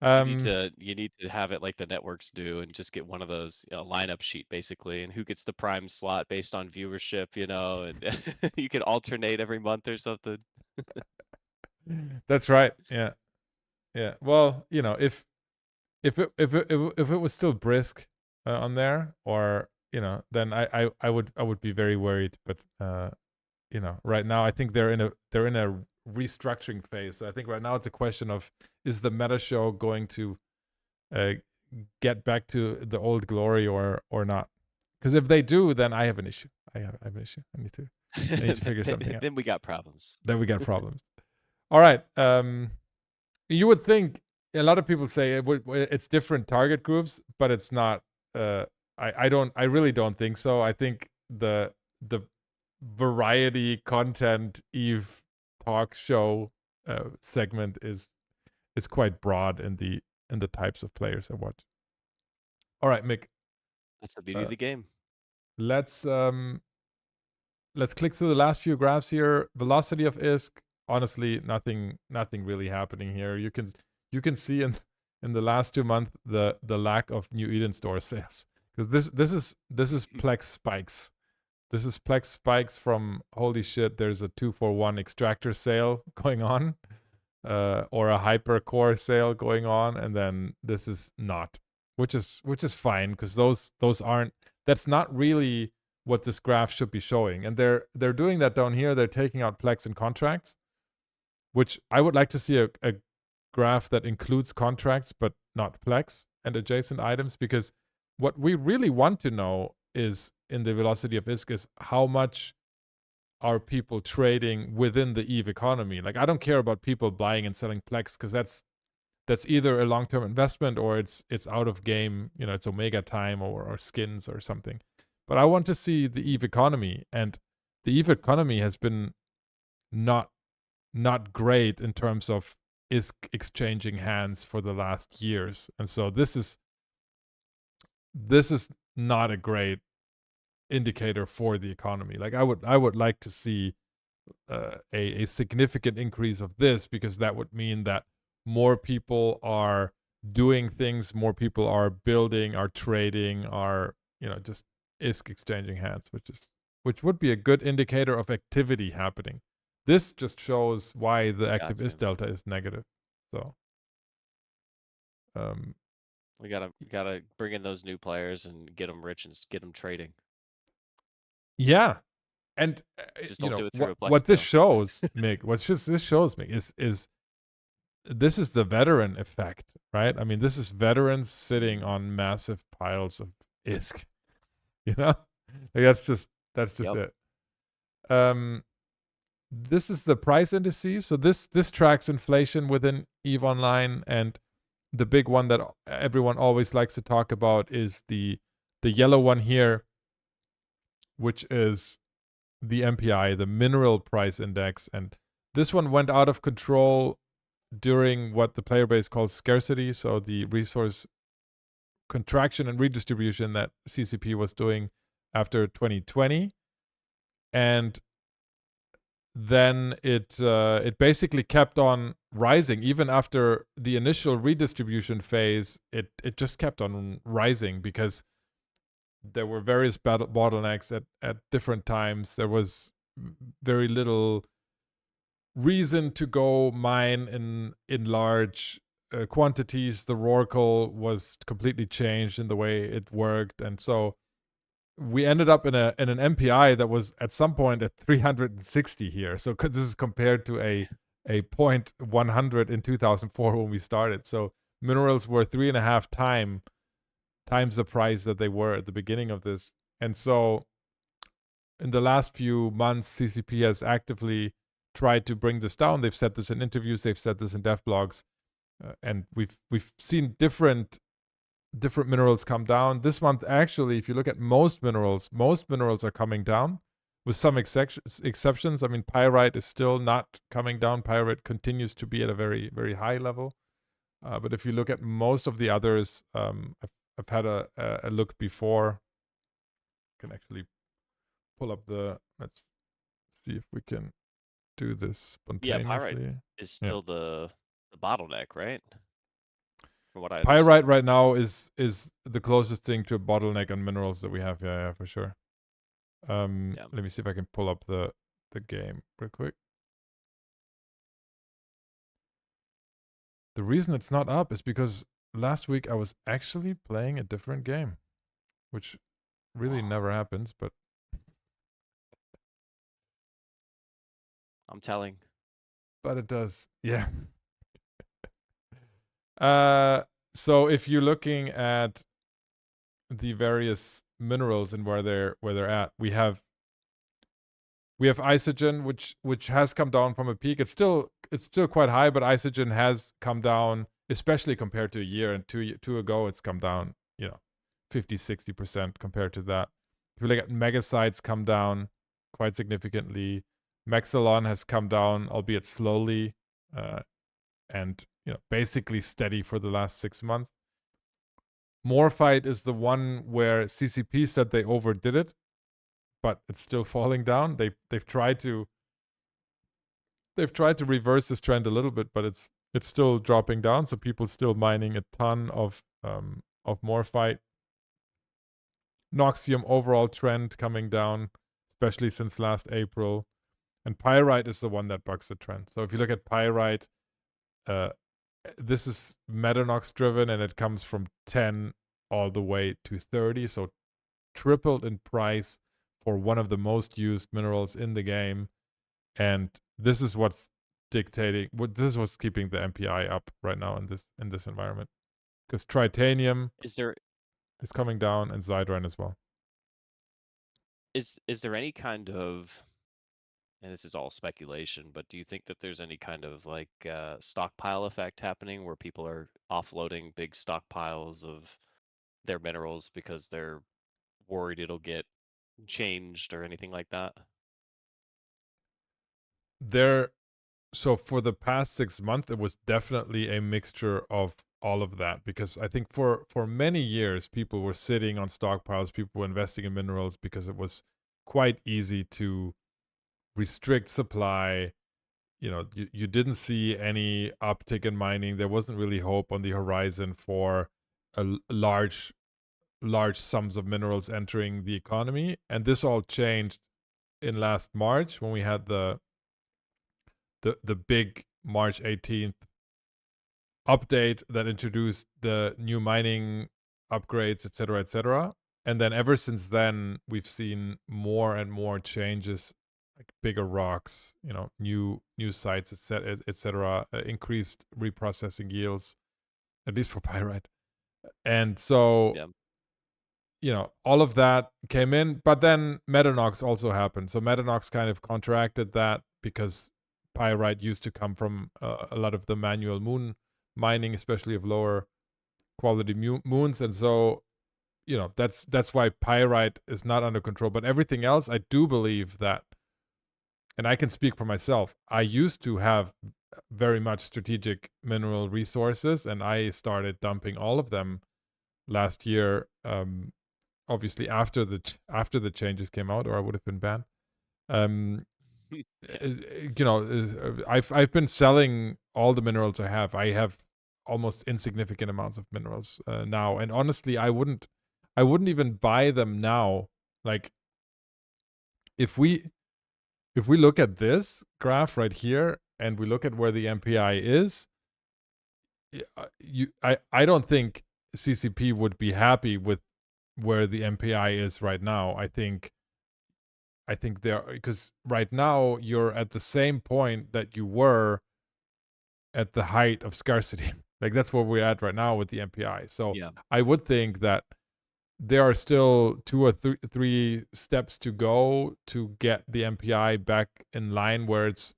You need to have it like the networks do, and just get one of those lineup sheet basically, and who gets the prime slot based on viewership, and you can alternate every month or something. That's right. Yeah. Well, if it was still brisk on there, or then I would be very worried. But right now I think they're in a restructuring phase. So I think right now it's a question of, is the Meta Show going to get back to the old glory or not? Because if they do, then I have an issue. I have an issue. I need to figure something out. Then we got problems. Then we got problems. All right. You would think, a lot of people say it's different target groups, but it's not. I really don't think so. I think the variety content Eve talk show segment is quite broad in the types of players I watch. All right, Mick. That's the beauty of the game. Let's click through the last few graphs here. Velocity of ISK. Honestly, nothing really happening here. You can see in the last 2 months the lack of New Eden store sales, because this is PLEX spikes. This is PLEX spikes from, holy shit, there's a 2-for-1 extractor sale going on, or a hypercore sale going on, and then this is not, which is fine, because that's not really what this graph should be showing. And they're doing that down here. They're taking out PLEX and contracts, which I would like to see a graph that includes contracts but not PLEX and adjacent items, because what we really want to know is, in the velocity of ISK, is how much are people trading within the EVE economy. Like, I don't care about people buying and selling PLEX, because that's either a long-term investment or it's out of game, it's Omega time or skins or something. But I want to see the EVE economy, and the EVE economy has been not great in terms of ISK exchanging hands for the last years. And so this is not a great indicator for the economy. Like, I would like to see a significant increase of this, because that would mean that more people are doing things, more people are building, are trading, are just ISK exchanging hands, which would be a good indicator of activity happening. This just shows why the active ISK delta is negative. So we gotta bring in those new players and get them rich and get them trading. Yeah, and just don't do it through a PLEX what this shows, Mick, this shows me is this is the veteran effect, right? I mean, this is veterans sitting on massive piles of ISK. Like, that's just it. This is the price indices. So this tracks inflation within EVE Online, and the big one that everyone always likes to talk about is the yellow one here, which is the MPI, the Mineral Price Index. And this one went out of control during what the player base calls scarcity, so the resource contraction and redistribution that CCP was doing after 2020. And then it basically kept on rising. Even after the initial redistribution phase, it just kept on rising, because there were various bottlenecks at different times. There was very little reason to go mine in large quantities. The Rorqual was completely changed in the way it worked, and so we ended up in an MPI that was at some point at 360 here. So this is compared to a 0.100 in 2004 when we started. So minerals were 3.5 times the price that they were at the beginning of this. And so in the last few months, CCP has actively tried to bring this down. They've said this in interviews, they've said this in dev blogs, and we've seen different minerals come down. This month, actually, if you look at most minerals are coming down, with some exceptions. I mean, pyrite is still not coming down. Pyrite continues to be at a very, very high level. But if you look at most of the others, I've had a look before. I can actually pull up let's see if we can do this Yeah, pyrite spontaneously. is still the bottleneck, right? From what I Pyrite understand. right now is the closest thing to a bottleneck on minerals that we have. Yeah, for sure. Yeah. Let me see if I can pull up the game real quick. The reason it's not up is because last week I was actually playing a different game, which really never happens, but I'm telling. but it does. Yeah. So if you're looking at the various minerals and where they're at, we have isogen, which has come down from a peak. It's still quite high, but isogen has come down, especially compared to a year and two ago. It's come down, 50-60% compared to that. If you look at megasites, come down quite significantly. Mexilon has come down, albeit slowly, and basically steady for the last 6 months. Morphite is the one where CCP said they overdid it, but it's still falling down. They've tried to reverse this trend a little bit, but it's still dropping down. So people still mining a ton of morphite. Noxium overall trend coming down, especially since last April. And pyrite is the one that bucks the trend. So if you look at pyrite, this is Metanox driven, and it comes from 10 all the way to 30. So tripled in price for one of the most used minerals in the game. And this is what's dictating. This is what's keeping the MPI up right now in this environment. Because tritanium Is coming down, and Zydrine as well. Is there any kind of, and this is all speculation, but do you think that there's any kind of like stockpile effect happening where people are offloading big stockpiles of their minerals because they're worried it'll get changed or anything like that? So for the past 6 months, it was definitely a mixture of all of that, because I think for many years people were sitting on stockpiles, people were investing in minerals because it was quite easy to restrict supply. You didn't see any uptick in mining. There wasn't really hope on the horizon for a large sums of minerals entering the economy, and this all changed in last March when we had the big March 18th update that introduced the new mining upgrades, etc., etc. And then ever since then, we've seen more and more changes, like bigger rocks, new sites, etc., increased reprocessing yields, at least for pyrite. And so, all of that came in, but then Metanox also happened. So Metanox kind of contracted that because pyrite used to come from a lot of the manual moon mining, especially of lower quality moons, and so that's why pyrite is not under control. But everything else, I do believe that, and I can speak for myself, I used to have very much strategic mineral resources, and I started dumping all of them last year, obviously after the changes came out, or I would have been banned. I've been selling all the minerals I have. I have almost insignificant amounts of minerals now, and honestly, I wouldn't even buy them now. Like, if we look at this graph right here and we look at where the MPI is, I don't think CCP would be happy with where the MPI is right now. I think there, because right now you're at the same point that you were at the height of scarcity. Like, that's where we're at right now with the MPI. So I would think that there are still 2 or 3 steps to go to get the MPI back in line where it's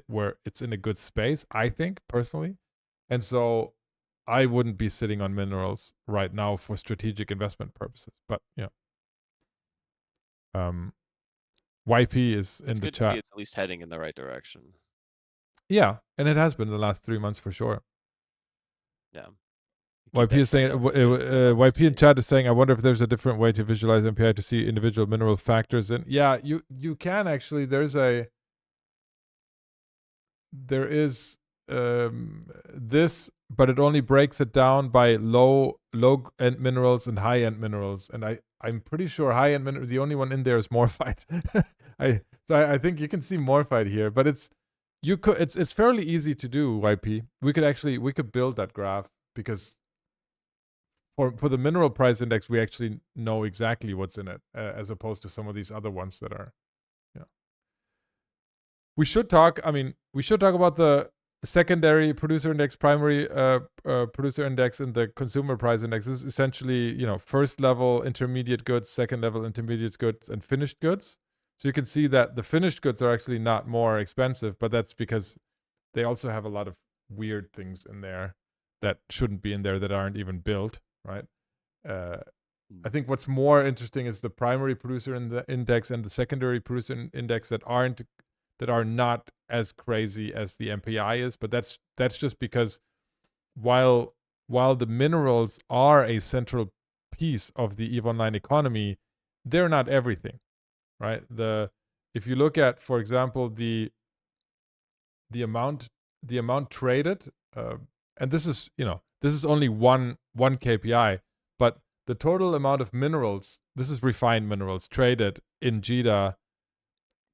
where it's in a good space, I think, personally. And so I wouldn't be sitting on minerals right now for strategic investment purposes. But YP is It's in the good to see chat. it's at least heading in the right direction. Yeah, and it has been the last 3 months for sure. Yeah. Keep YP that is saying, trend going. Love to YP in see. chat is saying, I wonder if there's a different way to visualize MPI to see individual mineral factors. And yeah, you can actually. There is this, but it only breaks it down by low end minerals and high end minerals. And I'm pretty sure high end minerals, the only one in there is morphite. I think you can see morphite here, but it's fairly easy to do. YP, we could build that graph, because for the mineral price index, we actually know exactly what's in it, as opposed to some of these other ones that are, yeah. We should talk about the secondary producer index, primary producer index, and the consumer price index. This is essentially, first level intermediate goods, second level intermediate goods, and finished goods. So you can see that the finished goods are actually not more expensive, but that's because they also have a lot of weird things in there that shouldn't be in there, that aren't even built, right? I think what's more interesting is the primary producer in the index and the secondary producer index that are not as crazy as the MPI is, but that's just because while the minerals are a central piece of the EVE Online economy, they're not everything, right? If you look at, for example, the amount traded, and this is only one KPI, but the total amount of minerals, this is refined minerals, traded in JITA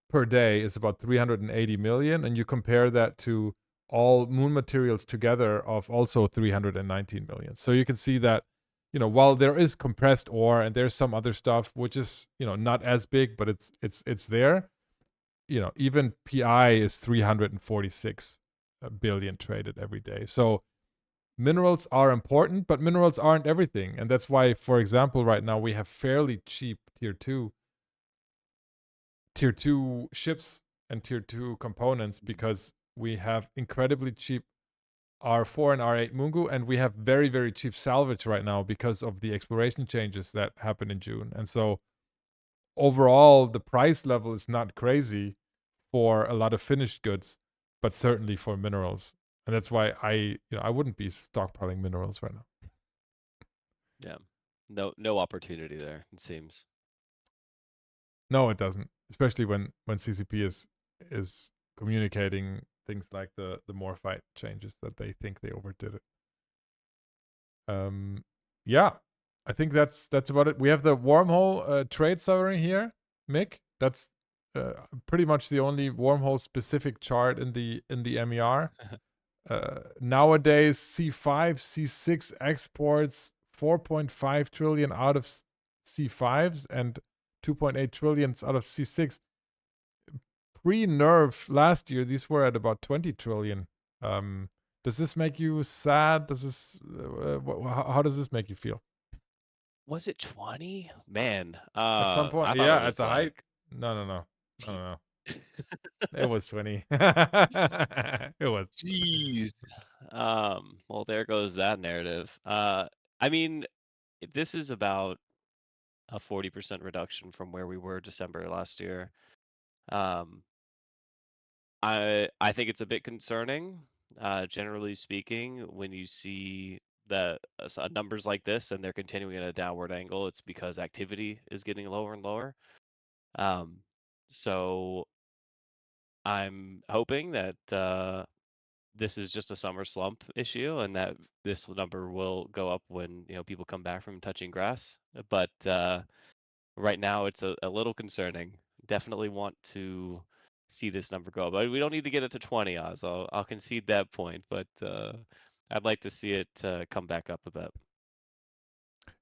per day is about 380 million, and you compare that to all moon materials together of also 319 million. So you can see that, while there is compressed ore and there's some other stuff which is, not as big, but it's there, even PI is 346 billion traded every day. So minerals are important, but minerals aren't everything. And that's why, for example, right now we have fairly cheap tier 2 ships and tier 2 components, because we have incredibly cheap R4 and R8 Mungu, and we have very, very cheap salvage right now because of the exploration changes that happened in June. And so overall, the price level is not crazy for a lot of finished goods, but certainly for minerals. And that's why I wouldn't be stockpiling minerals right now. Yeah. No opportunity there, it seems. No, it doesn't. Especially when CCP is communicating things like the morphite changes, that they think they overdid it. Yeah, I think that's about it. We have the Wormhole trade summary here, Mick. That's pretty much the only Wormhole specific chart in the MER. Nowadays, C5, C6 exports 4.5 trillion out of C5s and 2.8 trillions out of C6. Pre-nerf last year, these were at about 20 trillion. Does this make you sad? Does this how does this make you feel? Was it 20? Man, At some point, I thought yeah, it at was the height. like No. It was 20. It was. Jeez. Well, there goes that narrative. I mean, this is about a 40% reduction from where we were December last year. I think it's a bit concerning, generally speaking, when you see the numbers like this and they're continuing at a downward angle. It's because activity is getting lower and lower. So I'm hoping that this is just a summer slump issue, and that this number will go up when people come back from touching grass. But right now, it's a little concerning. Definitely want to see this number go up. But we don't need to get it to 20, Oz. I'll concede that point, but I'd like to see it come back up a bit.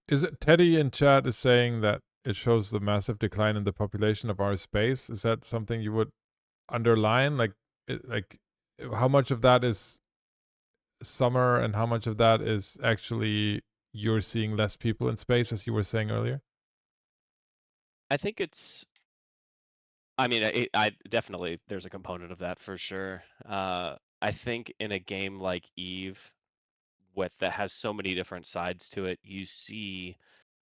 Is it Teddy in chat is saying that it shows the massive decline in the population of our space? Is that something you would underline? Like how much of that is summer and how much of that is actually you're seeing less people in space, as you were saying earlier? I think it's. I mean, I definitely there's a component of that for sure. I think in a game like Eve, that has so many different sides to it, you see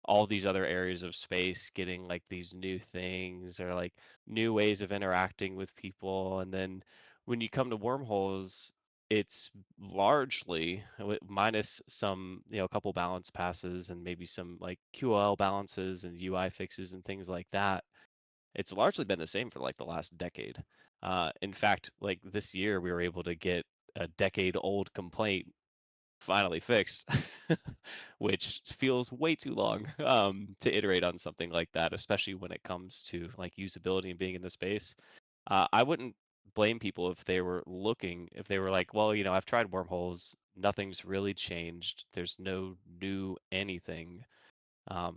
all these other areas of space getting like these new things or like new ways of interacting with people. And then when you come to wormholes, it's largely minus some, a couple balance passes and maybe some like QoL balances and UI fixes and things like that. It's largely been the same for like the last decade. In fact, like this year, we were able to get a decade-old complaint finally fixed, which feels way too long to iterate on something like that, especially when it comes to like usability and being in the space. I wouldn't blame people if they were like, well, I've tried wormholes, nothing's really changed. There's no new anything.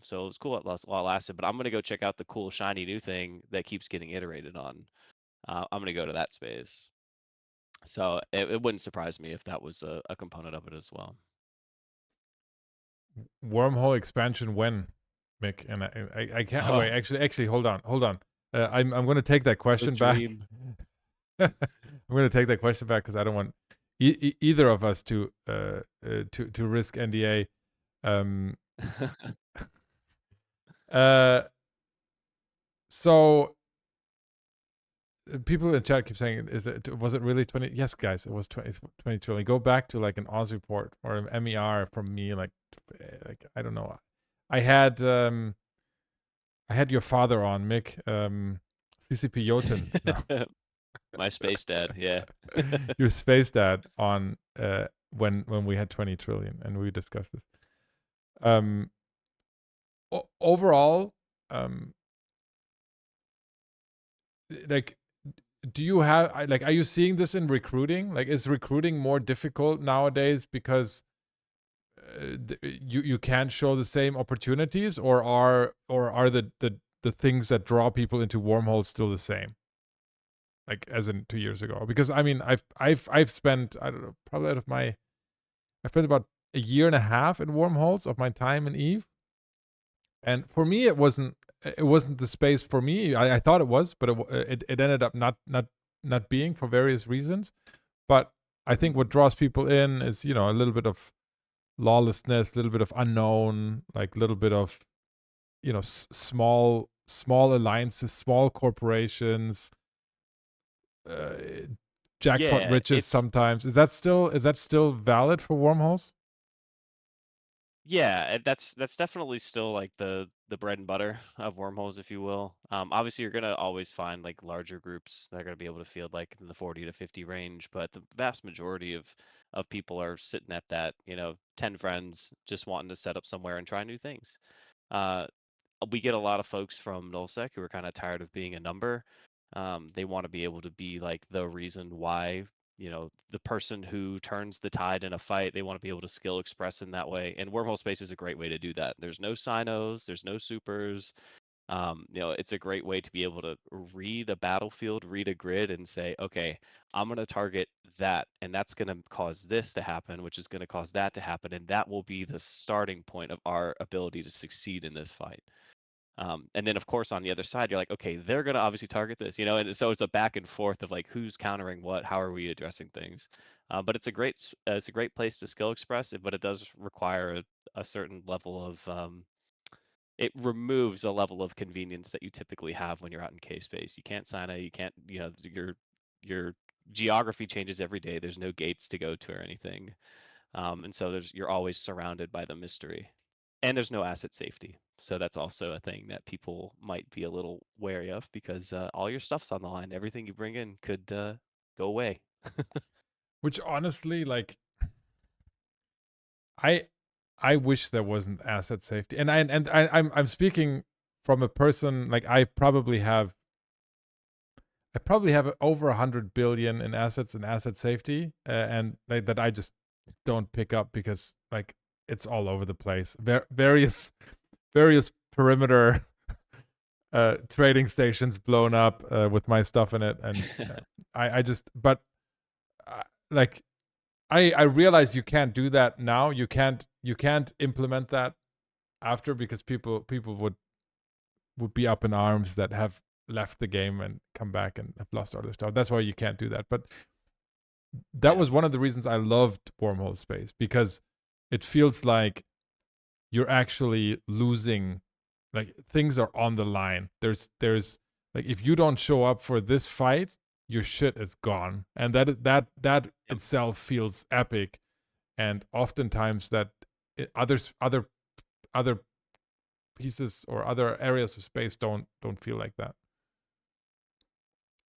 So it was cool while it lasted, but I'm gonna go check out the cool shiny new thing that keeps getting iterated on. I'm gonna go to that space. So it wouldn't surprise me if that was a component of it as well. Wormhole expansion when, Mick? And I can't. Oh. Wait, actually, hold on. I'm going to take that question back. I'm going to take that question back because I don't want either of us to risk NDA. So people in chat keep saying, was it really 20? Yes, guys, it was 20 trillion. Go back to like an Oz report or an MER from me, like I don't know. I had your father on, Mick, CCP Jotun. No. My space dad, yeah. Your space dad on when we had 20 trillion and we discussed this. Overall, like, do you have are you seeing this in recruiting? Like, is recruiting more difficult nowadays because you can't show the same opportunities, or are the things that draw people into wormholes still the same, like as in 2 years ago? Because I mean, I've spent, I don't know, probably I spent about a year and a half in wormholes of my time in Eve, and for me it wasn't the space for me. I thought it was, but it ended up not being, for various reasons. But I think what draws people in is, a little bit of lawlessness, a little bit of unknown, like a little bit of, small alliances, small corporations, jackpot riches sometimes. Is that still valid for wormholes? Yeah, that's definitely still like the bread and butter of wormholes, if you will. Obviously, you're gonna always find like larger groups that are gonna be able to field like in the 40 to 50 range, but the vast majority of people are sitting at that, 10 friends just wanting to set up somewhere and try new things. We get a lot of folks from nullsec who are kind of tired of being a number. They want to be able to be like the reason why, the person who turns the tide in a fight. They want to be able to skill express in that way. And wormhole space is a great way to do that. There's no sinos, there's no supers. It's a great way to be able to read a battlefield, read a grid, and say, okay, I'm going to target that, and that's going to cause this to happen, which is going to cause that to happen, and that will be the starting point of our ability to succeed in this fight. And then, of course, on the other side, you're like, okay, they're going to obviously target this, and so it's a back and forth of like who's countering what, how are we addressing things. But it's a great place to skill express it, but it does require a certain level of it removes a level of convenience that you typically have when you're out in K-space. You can't sign you can't, your geography changes every day. There's no gates to go to or anything. And so you're always surrounded by the mystery. And there's no asset safety. So that's also a thing that people might be a little wary of, because all your stuff's on the line. Everything you bring in could go away. Which honestly, like, I wish there wasn't asset safety. And I'm speaking from a person, like, I probably have over 100 billion in assets and asset safety, and like, that I just don't pick up because like it's all over the place. Various perimeter trading stations blown up with my stuff in it, and I just, but like, I realize you can't do that now. You can't implement that after, because people would be up in arms that have left the game and come back and have lost all their stuff. That's why you can't do that. But that was one of the reasons I loved Wormhole Space, because it feels like you're actually losing. Like, things are on the line. There's like, if you don't show up for this fight, your shit is gone, and that Yep. itself feels epic. And oftentimes that other pieces or other areas of space don't feel like that.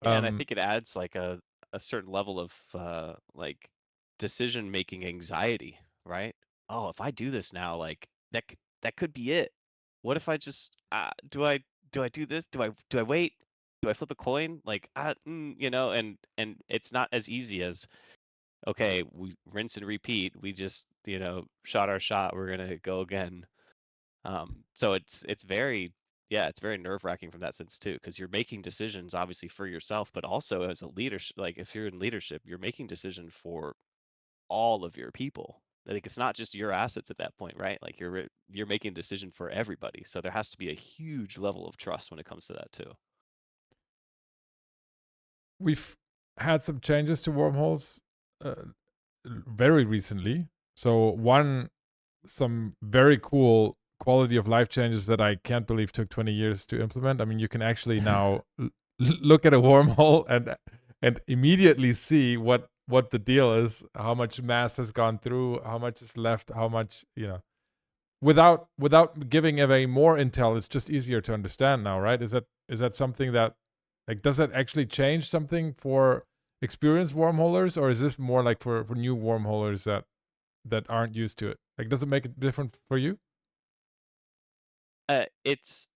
Yeah, and I think it adds like a certain level of like decision making anxiety, right? Oh, if I do this now, like that could be it. What if I just do I do this? Do I wait? Do I flip a coin? Like you know, and it's not as easy as okay, we rinse and repeat. We just, you know, shot our shot. We're gonna go again. So it's very yeah, it's very nerve-wracking from that sense too, because you're making decisions obviously for yourself, but also as a leadership, like if you're in leadership, you're making decisions for all of your people. Like it's not just your assets at that point, right? Like you're making a decision for everybody. So there has to be a huge level of trust when it comes to that too. We've had some changes to wormholes very recently. So some very cool quality of life changes that I can't believe took 20 years to implement. I mean, you can actually now look at a wormhole and immediately see what the deal is, how much mass has gone through, how much is left, how much, without giving away more intel. It's just easier to understand now, right? Is that something that, like, does that actually change something for experienced wormholers, or is this more like for new wormholers that aren't used to it? Like, does it make it different for you? It's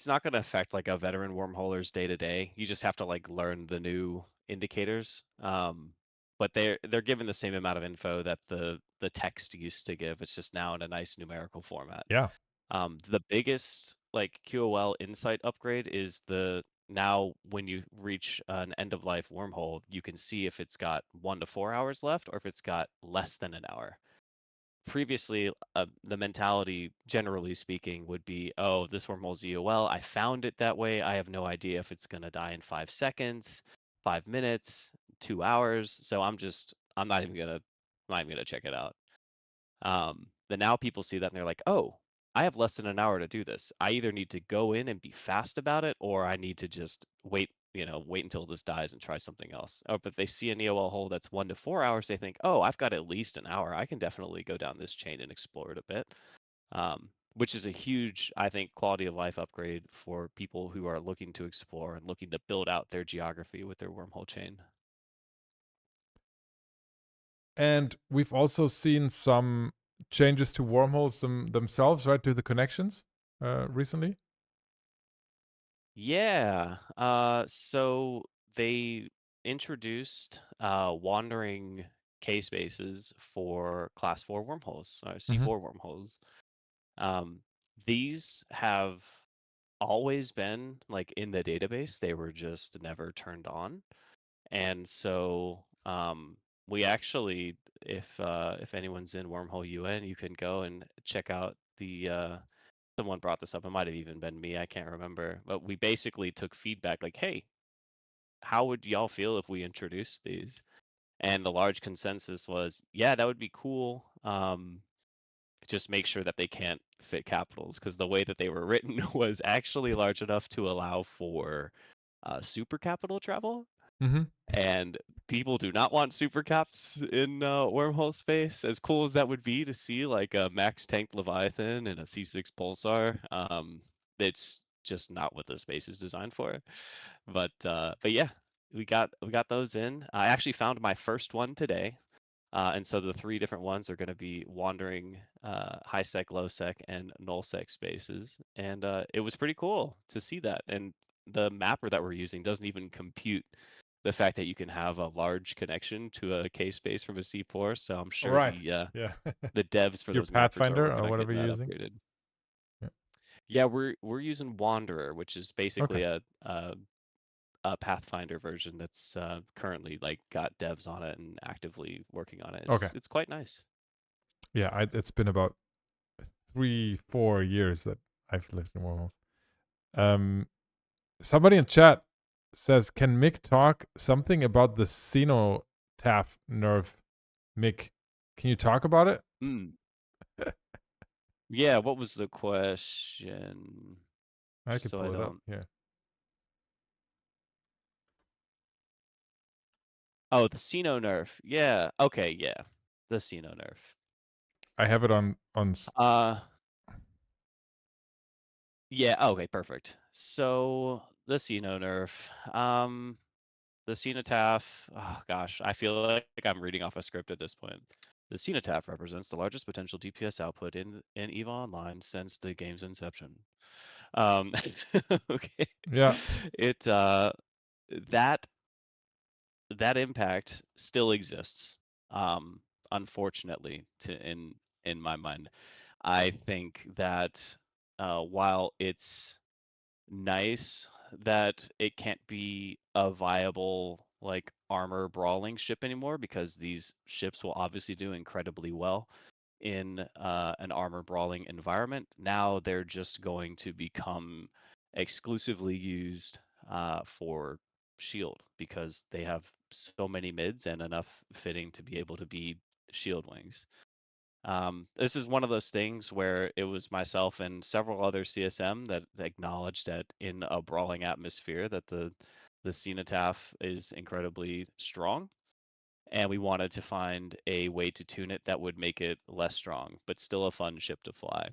not going to affect like a veteran wormholer's day to day. You just have to like learn the new indicators. But they're given the same amount of info that the text used to give. It's just now in a nice numerical format. Yeah. The biggest like QOL insight upgrade is now when you reach an end of life wormhole, you can see if it's got 1 to 4 hours left or if it's got less than an hour. Previously, the mentality, generally speaking, would be, oh, this wormhole's EOL. I found it that way. I have no idea if it's going to die in 5 seconds, 5 minutes, 2 hours. So I'm not even gonna check it out. But now people see that and they're like, oh, I have less than an hour to do this. I either need to go in and be fast about it, or I need to just wait until this dies and try something else. Oh, but they see an EOL hole that's 1 to 4 hours, they think, oh, I've got at least an hour. I can definitely go down this chain and explore it a bit. Which is a huge, I think, quality of life upgrade for people who are looking to explore and looking to build out their geography with their wormhole chain. And we've also seen some changes to wormholes themselves, right, to the connections recently. Yeah. So they introduced wandering K spaces for class 4 wormholes, or C4 wormholes. These have always been like in the database. They were just never turned on. And so we actually, if anyone's in Wormhole UN, you can go and check out someone brought this up. It might have even been me. I can't remember. But we basically took feedback like, hey, how would y'all feel if we introduced these? And the large consensus was, yeah, that would be cool. Just make sure that they can't fit capitals, because the way that they were written was actually large enough to allow for super capital travel. Mm-hmm. And people do not want super caps in wormhole space. As cool as that would be to see like a max tank Leviathan and a C6 Pulsar, it's just not what the space is designed for. But yeah, we got those in. I actually found my first one today. And so the 3 different ones are going to be wandering high sec, low sec, and null sec spaces. And it was pretty cool to see that. And the mapper that we're using doesn't even compute the fact that you can have a large connection to a K space from a C4. So I'm sure Right. Yeah. the devs for Your those mappers are Pathfinder working or on whatever getting you're that using. upgraded. Yeah. Yeah, we're using Wanderer, which is basically Okay. a Pathfinder version that's currently like got devs on it and actively working on it. Okay. It's quite nice. Yeah, it's been about 3-4 years that I've lived in wormholes. Somebody in chat says, "Can Mick talk something about the Cenotaph nerf? Mick, can you talk about it?" Mm. Yeah, what was the question? I Just could so I pull it up don't. here. Oh, the Sino nerf. Yeah. Okay. Yeah. The Sino nerf. I have it on. Yeah. Okay. Perfect. So the Sino nerf. The cenotaph. Oh gosh, I feel like I'm reading off a script at this point. The cenotaph represents the largest potential DPS output in EVE Online since the game's inception. Okay. Yeah. It that that impact still exists. Unfortunately, in my mind, I think that while it's nice that it can't be a viable like armor brawling ship anymore because these ships will obviously do incredibly well in an armor brawling environment. Now they're just going to become exclusively used for shield because they have so many mids and enough fitting to be able to be shield wings. This is one of those things where it was myself and several other CSM that acknowledged that in a brawling atmosphere that the cenotaph is incredibly strong, and we wanted to find a way to tune it that would make it less strong, but still a fun ship to fly.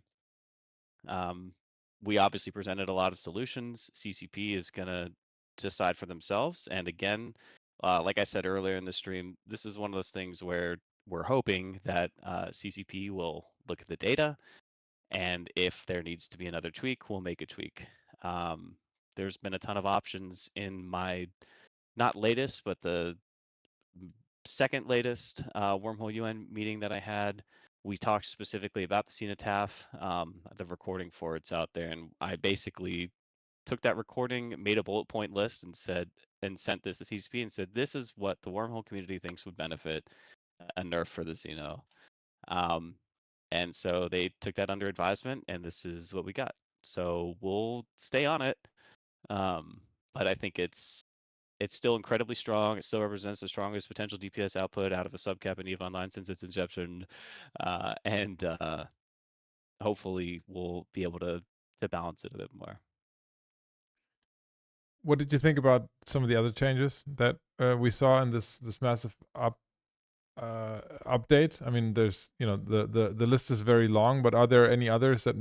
We obviously presented a lot of solutions. CCP is going to decide for themselves. And again, like I said earlier in the stream, this is one of those things where we're hoping that CCP will look at the data, and if there needs to be another tweak, we'll make a tweak. There's been a ton of options in my not latest, but the second latest Wormhole UN meeting that I had. We talked specifically about the cenotaph. The recording for it's out there, and I basically took that recording, made a bullet point list, and sent this to CCP and said, this is what the Wormhole community thinks would benefit a nerf for the Xeno. And so they took that under advisement, and this is what we got. So we'll stay on it. But I think it's still incredibly strong. It still represents the strongest potential DPS output out of a subcap in EVE Online since its inception, and hopefully we'll be able to balance it a bit more. What did you think about some of the other changes that we saw in this massive update? I mean, there's the list is very long, but are there any others that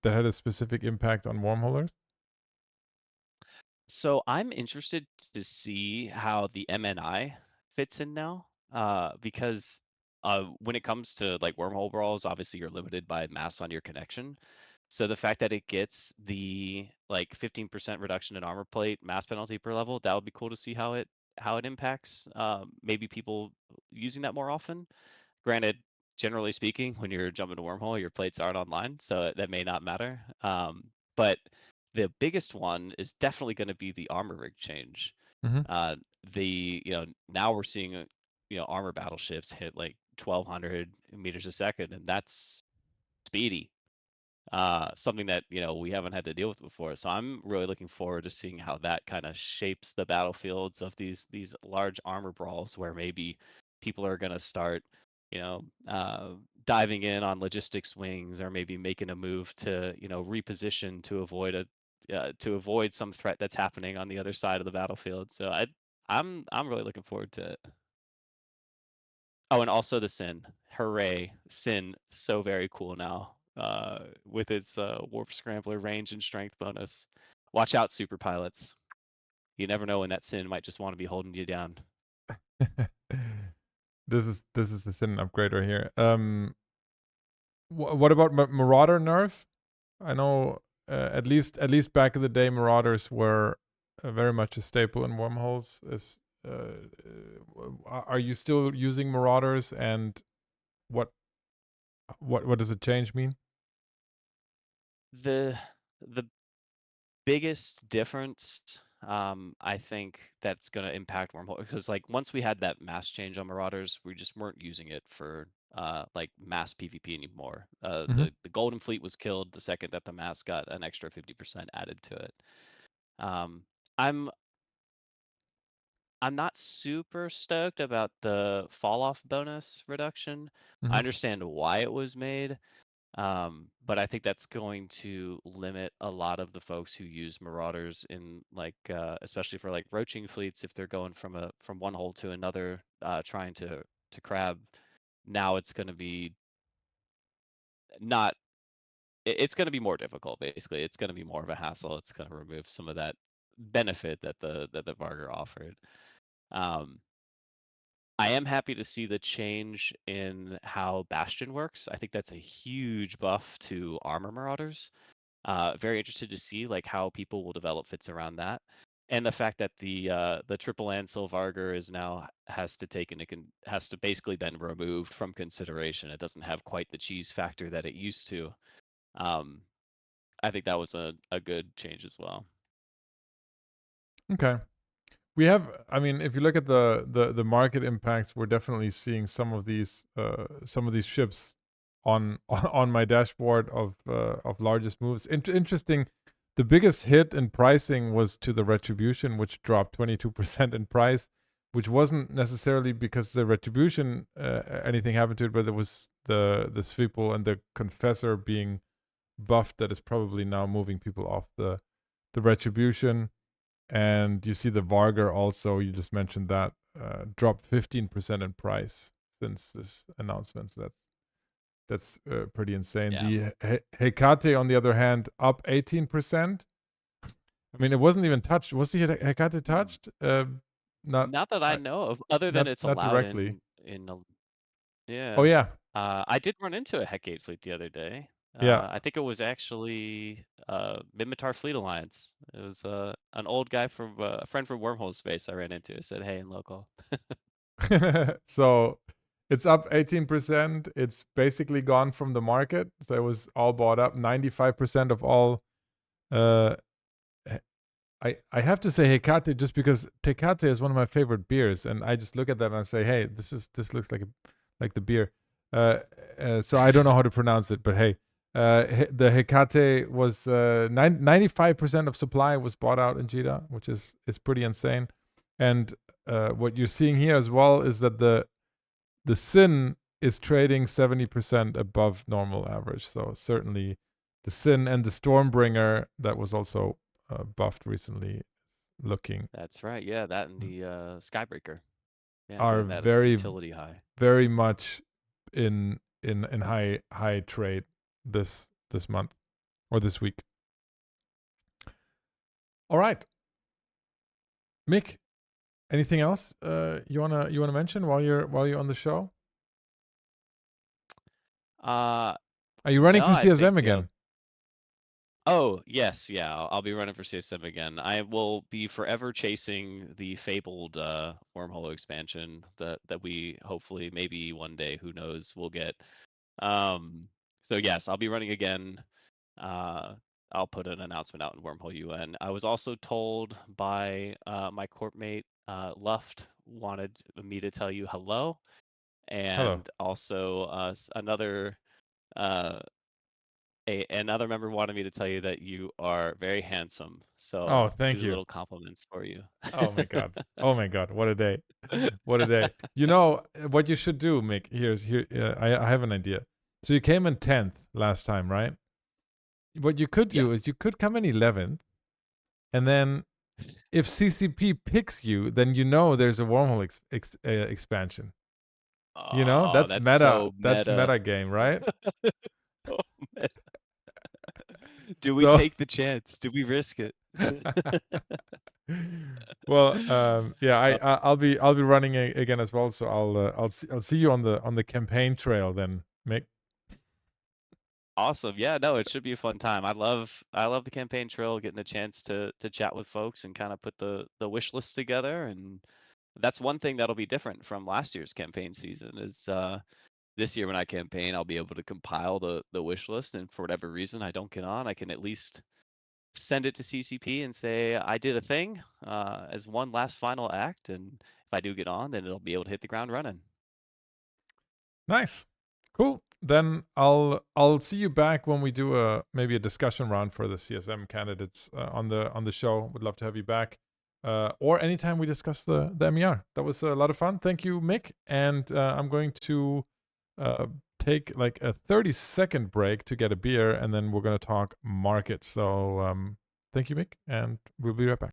had a specific impact on wormholers? So I'm interested to see how the MNI fits in now, because when it comes to like wormhole brawls, obviously you're limited by mass on your connection. So the fact that it gets the like 15% reduction in armor plate mass penalty per level, that would be cool to see how it impacts maybe people using that more often. Granted, generally speaking, when you're jumping to wormhole, your plates aren't online, so that may not matter. But the biggest one is definitely going to be the armor rig change. Mm-hmm. Now we're seeing armor battleships hit like 1,200 meters a second, and that's speedy. Something that we haven't had to deal with before. So I'm really looking forward to seeing how that kind of shapes the battlefields of these large armor brawls, where maybe people are going to start, diving in on logistics wings, or maybe making a move to reposition to avoid some threat that's happening on the other side of the battlefield. So I'm really looking forward to it. Oh, and also the Sin. Hooray. Sin, so very cool now. With its warp scrambler range and strength bonus. Watch out, super pilots. You never know when that Sin might just want to be holding you down. This is the Sin upgrade right here. What about Marauder nerf? I know at least back in the day, Marauders were very much a staple in wormholes. Are you still using Marauders, and what does the change mean? The biggest difference, I think that's going to impact wormhole, because like once we had that mass change on Marauders, we just weren't using it for like mass PvP anymore. Mm-hmm. The Golden Fleet was killed the second that the mass got an extra 50% added to it. I'm not super stoked about the fall off bonus reduction. Mm-hmm. I understand why it was made. But I think that's going to limit a lot of the folks who use Marauders in like, especially for like roaching fleets, if they're going from one hole to another, trying to crab. Now it's going to be not. It's going to be more difficult. Basically, it's going to be more of a hassle. It's going to remove some of that benefit that the Varger offered. I am happy to see the change in how Bastion works. I think that's a huge buff to armor Marauders. Very interested to see like how people will develop fits around that, and the fact that the triple Ansel Varger is now has to basically been removed from consideration. It doesn't have quite the cheese factor that it used to. I think that was a good change as well. Okay. We have, I mean, if you look at the market impacts, we're definitely seeing some of these ships on my dashboard of largest moves. Interesting. The biggest hit in pricing was to the Retribution, which dropped 22% in price, which wasn't necessarily because the Retribution anything happened to it, but it was the Svipul and the Confessor being buffed that is probably now moving people off the Retribution. And you see the Varger also, you just mentioned that, dropped 15% in price since this announcement. So that's pretty insane. Yeah. The Hecate, on the other hand, up 18%. I mean, it wasn't even touched. Was the Hecate touched? Not that I know of, other than it's not allowed directly. yeah. Oh yeah. I did run into a Hecate fleet the other day. Yeah. I think it was actually Minmatar Fleet Alliance. It was an old guy from a friend from Wormhole Space I ran into. I said, "Hey, in local." So it's up 18%. It's basically gone from the market. So it was all bought up. 95% of all. I have to say Hecate just because Tecate is one of my favorite beers, and I just look at that and I say, hey, this looks like the beer. So I don't know how to pronounce it, but hey, the Hecate was 95% of supply was bought out in Jeddah, which is pretty insane. And what you're seeing here as well is that the Sin is trading 70% above normal average. So certainly the Sin and the Stormbringer that was also buffed recently is looking. That's right. Yeah, that and the Skybreaker. Yeah, Are getting that very utility high. very much in high trade this month or this week. All right, Mick, anything else you wanna mention while you're on the show? Are you running for CSM again? Oh yes, yeah. I'll be running for CSM again. I will be forever chasing the fabled Wormhole expansion that we hopefully, maybe one day, who knows, we'll get. So yes, I'll be running again. I'll put an announcement out in Wormhole UN. I was also told by my corp mate Luft wanted me to tell you hello, and also another another member wanted me to tell you that you are very handsome. So thank two you. little compliments for you. Oh my god. Oh my god. What a day. What a day. You know what you should do, Mick? I have an idea. So you came in 10th last time, right? What you could do is you could come in 11th, and then if CCP picks you, then you know there's a Wormhole expansion. You know, that's meta. So That's meta. meta game, right? Oh, meta. Do we take the chance? Do we risk it? Well, yeah, I'll be running again as well. So I'll see you on the campaign trail then, Mick. Awesome. Yeah, no, it should be a fun time. I love the campaign trail, getting a chance to chat with folks and kind of put the wish list together. And that's one thing that'll be different from last year's campaign season is this year when I campaign, I'll be able to compile the wish list, and for whatever reason I don't get on, I can at least send it to CCP and say I did a thing as one last final act, and if I do get on, then it'll be able to hit the ground running. Nice, cool. Then I'll see you back when we do maybe a discussion round for the CSM candidates on the show. Would love to have you back, or anytime we discuss the MER. That was a lot of fun. Thank you, Mick. And I'm going to take like a 30-second break to get a beer, and then we're going to talk markets. So thank you, Mick, and we'll be right back.